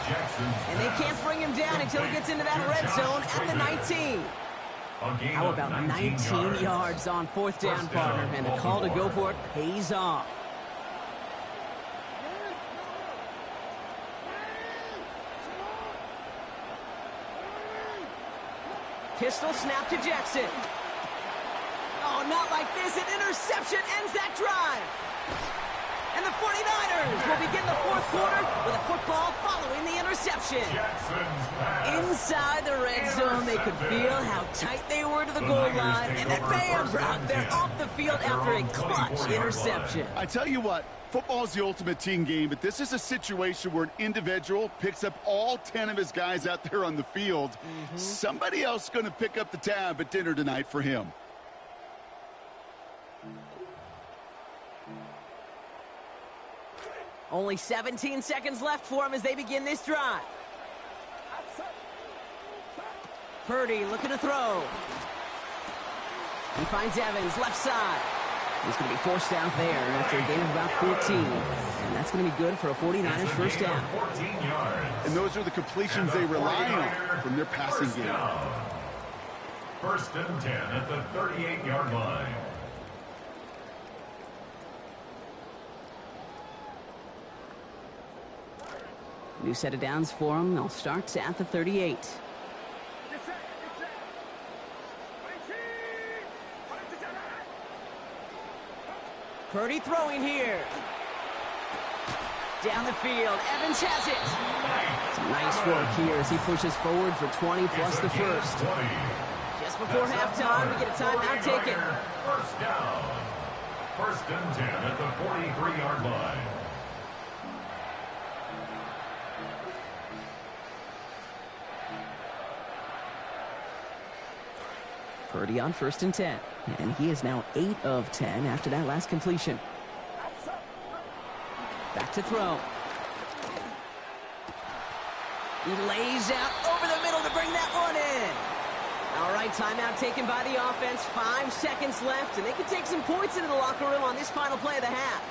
And they can't bring him down until he gets into that red zone at the 19. How about 19 yards on 4th down, partner? And the call to go for it pays off. Pistol snap to Jackson. Oh, not like this. An interception ends that drive. And the 49ers will begin the 4th quarter with a football following the interception. Inside the red zone, they could feel how tight they were to the goal line. And then bam, Brock, they're off the field after a clutch interception. I tell you what, football is the ultimate team game, but this is a situation where an individual picks up all 10 of his guys out there on the field. Somebody else is going to pick up the tab at dinner tonight for him. Only 17 seconds left for him as they begin this drive. Purdy looking to throw. He finds Evans, left side. He's going to be forced out there after a gain of about 14. And that's going to be good for a 49ers first down. And those are the completions they rely on from their passing game. 1st and 10 at the 38-yard line. New set of downs for them. They'll start at the 38. Purdy throwing here. Down the field. Evans has it. Some nice work here as he pushes forward for 20 plus the first. Just before halftime, we get a timeout taken. First down. 1st and 10 at the 43-yard line. Purdy on 1st and 10. And he is now 8 of 10 after that last completion. Back to throw. He lays out over the middle to bring that one in. All right, timeout taken by the offense. 5 seconds left, and they can take some points into the locker room on this final play of the half.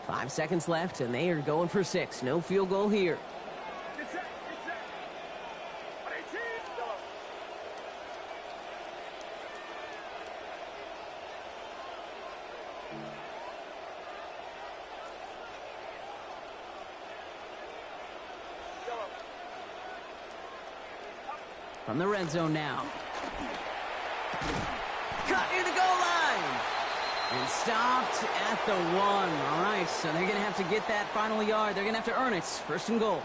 Five seconds left, and they are going for 6. No field goal here. From the red zone now. Cut near the goal line. And stopped at the 1. All right, so they're going to have to get that final yard. They're going to have to earn it. 1st and goal.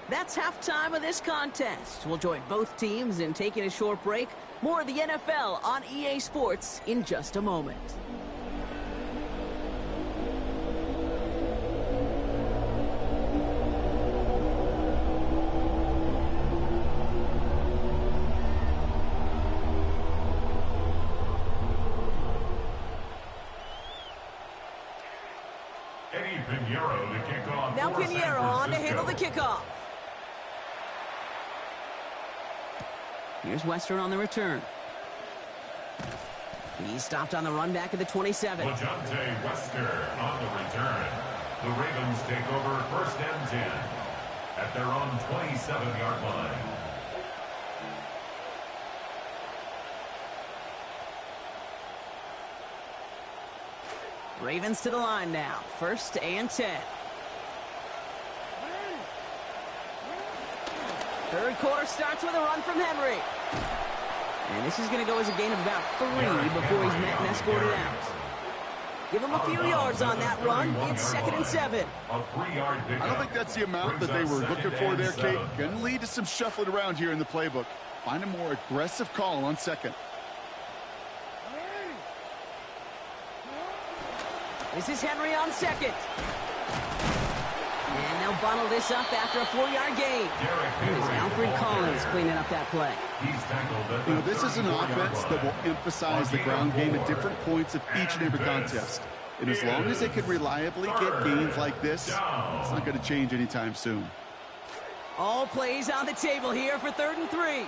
That's halftime of this contest. We'll join both teams in taking a short break. More of the NFL on EA Sports in just a moment. Now Pinheiro on to handle the kickoff. Here's Western on the return. He stopped on the run back at the 27. LeJohntay Wester on the return. The Ravens take over 1st and 10 at their own 27-yard line. Ravens to the line now. 1st and 10. Third quarter starts with a run from Henry. And this is going to go as a gain of about 3 before he's met and escorted out. Give him a few yards on that run. It's 2nd and 7. I don't think that's the amount that they were looking for there, Kate. Going to lead to some shuffling around here in the playbook. Find a more aggressive call on 2nd. This is Henry on 2nd. And they'll bundle this up after a 4-yard gain. It is Alfred Collins cleaning up that play. You know, this is an offense that will emphasize the ground game at different points of each and every contest. And as long as they can reliably get gains like this, it's not going to change anytime soon. All plays on the table here for 3rd and 3.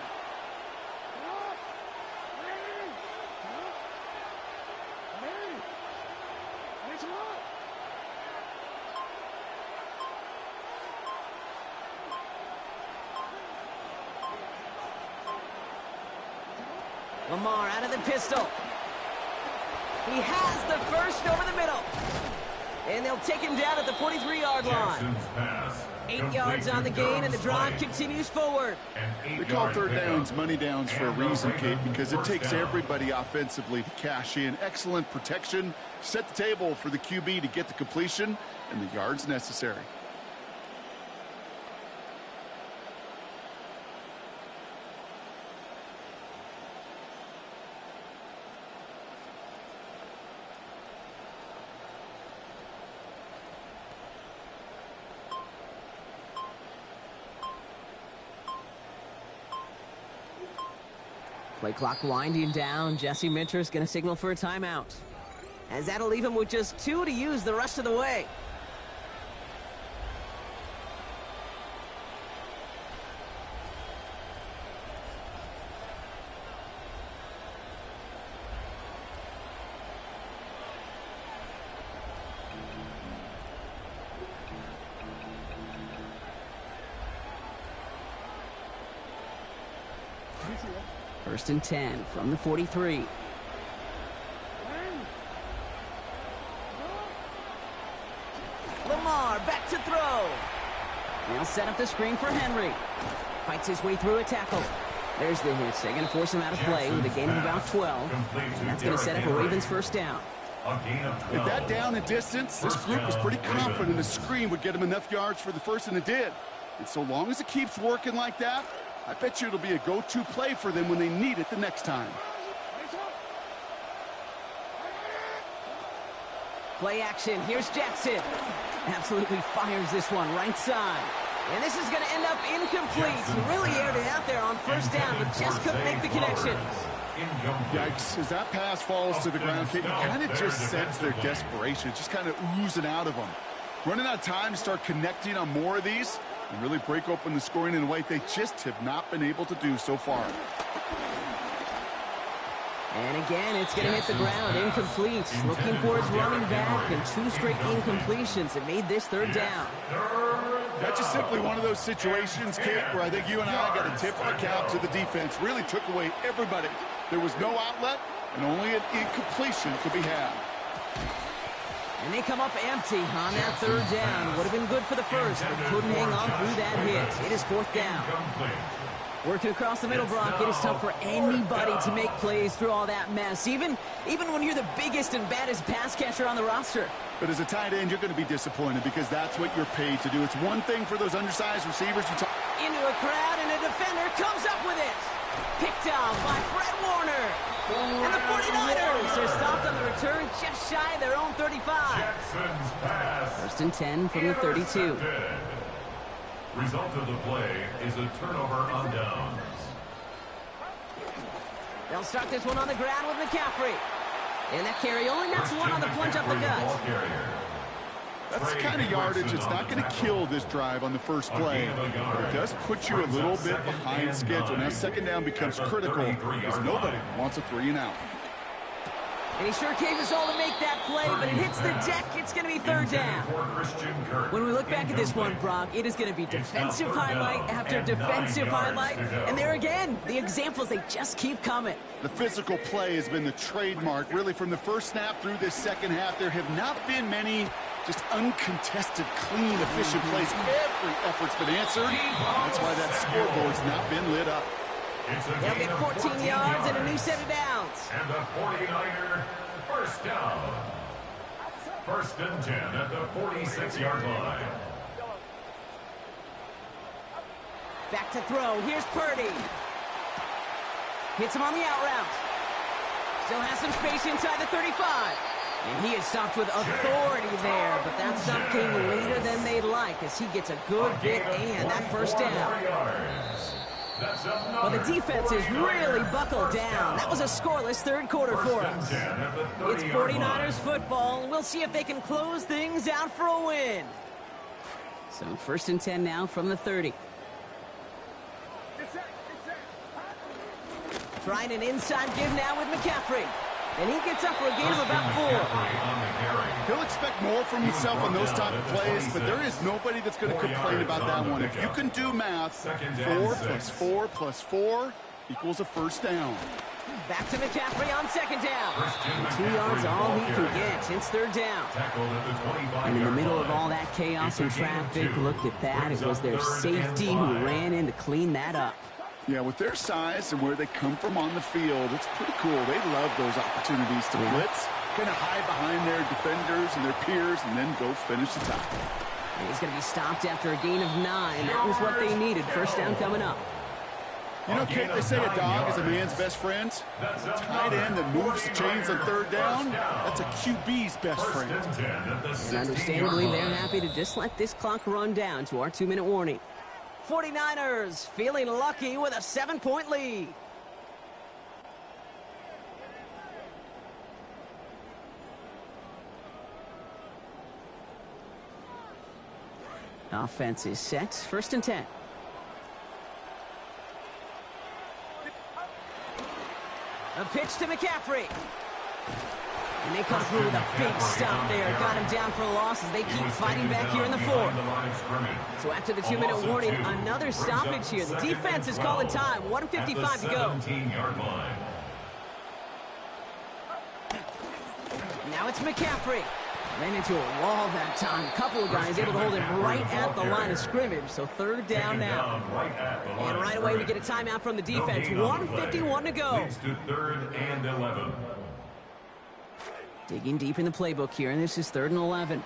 Lamar out of the pistol. He has the first over the middle. And they'll take him down at the 43-yard line. 8 yards on the gain, and the drive continues forward. They call 3rd downs money downs for a reason, Kate, because it takes everybody offensively to cash in. Excellent protection. Set the table for the QB to get the completion and the yards necessary. Play clock winding down. Jesse Minter's going to signal for a timeout, as that'll leave him with just 2 to use the rest of the way. First and 10 from the 43. Lamar back to throw. They'll set up the screen for Henry. Fights his way through a tackle. There's the hit. They're going to force him out of play with a gain of about 12. And that's going to set up a Ravens 1st down. With that down and distance, this group was pretty confident the screen would get him enough yards for the first, and it did. And so long as it keeps working like that, I bet you it'll be a go-to play for them when they need it the next time. Play action. Here's Jackson. Absolutely fires this one right side. And this is going to end up incomplete. Really aired it out there on 1st down, but just couldn't make the connection. Yikes. As that pass falls to the ground, you kind of just sense their desperation. It's just kind of oozing out of them. Running out of time to start connecting on more of these and really break open the scoring in a way they just have not been able to do so far. And again, it's going to hit the ground, incomplete. Looking for his running back, and 2 straight incompletions. It made this 3rd down. That's just simply one of those situations, Kate, where I think you and I got to tip our cap to the defense. Really took away everybody. There was no outlet, and only an incompletion could be had. And they come up empty on that 3rd down. Would have been good for the first, but couldn't hang on through that hit. It is 4th down. Working across the middle, Brock, it is tough for anybody to make plays through all that mess, even when you're the biggest and baddest pass catcher on the roster. But as a tight end, you're going to be disappointed because that's what you're paid to do. It's one thing for those undersized receivers. Into a crowd, and a defender comes up with it. Picked off by Fred Warner. And the 49ers are stopped on the return just shy of their own 35. Jackson's pass. 1st and 10 from the 32. Result of the play is a turnover on downs. They'll start this one on the ground with McCaffrey. And that carry only nets 1 on the plunge up the gut. That's the kind of yardage it's not going to kill this drive on the first play. But it does put you a little bit behind schedule. Now 2nd down becomes critical because nobody wants a 3 and out. And he sure gave us all to make that play, but it hits the deck. It's going to be third down. When we look back at this one, Brock, it is going to be defensive highlight after defensive highlight. And there again, the examples, they just keep coming. The physical play has been the trademark. Really, from the first snap through this second half, there have not been many just uncontested, clean, efficient plays. Every effort's been answered. That's why that scoreboard's not been lit up. They'll get 14 yards and a new set of downs. And the 49er first down. First and 10 at the 46-yard line. Back to throw. Here's Purdy. Hits him on the out route. Still has some space inside the 35. And he is stopped with authority there, but that stop came later than they'd like as he gets a good bit and that first down. Well, the defense is really buckled down. That was a scoreless third quarter for us. It's 49ers football. We'll see if they can close things out for a win. So first and 10 now from the 30. Trying an inside give now with McCaffrey. And he gets up for a gain of about 4. He'll expect more from himself on those type of plays, but there is nobody that's going to complain about that one. If you can do math, 4 plus 4 plus 4 equals a first down. Back to McCaffrey on second down. 2 yards all he can get. It's third down. And in the middle of all that chaos and traffic, look at that. It was their safety who ran in to clean that up. Yeah, with their size and where they come from on the field, it's pretty cool. They love those opportunities to blitz, kind of hide behind their defenders and their peers, and then go finish the tackle. And he's going to be stopped after a gain of 9. That was what they needed. First down coming up. You know, Kate, they say a dog is a man's best friend. A tight end that moves the chains on third down, that's a QB's best friend. And understandably, they're happy to just let this clock run down to our 2-minute warning. 49ers feeling lucky with a 7-point lead. Offense is set. First and 10. A pitch to McCaffrey. And they come through with a big stop there. Got him down for a loss as they keep fighting back here in the 4th. So after the 2-minute warning, another stoppage here. The defense is calling time. 1:55 to go. Now it's McCaffrey. Ran into a wall that time. A couple of guys able to hold him right at the line of scrimmage. So third down now. And right away we get a timeout from the defense. 1:51 to go. Third and 11. Digging deep in the playbook here, and this is 3rd and 11.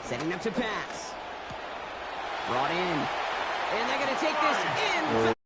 Setting up to pass. Brought in. And they're going to take this in.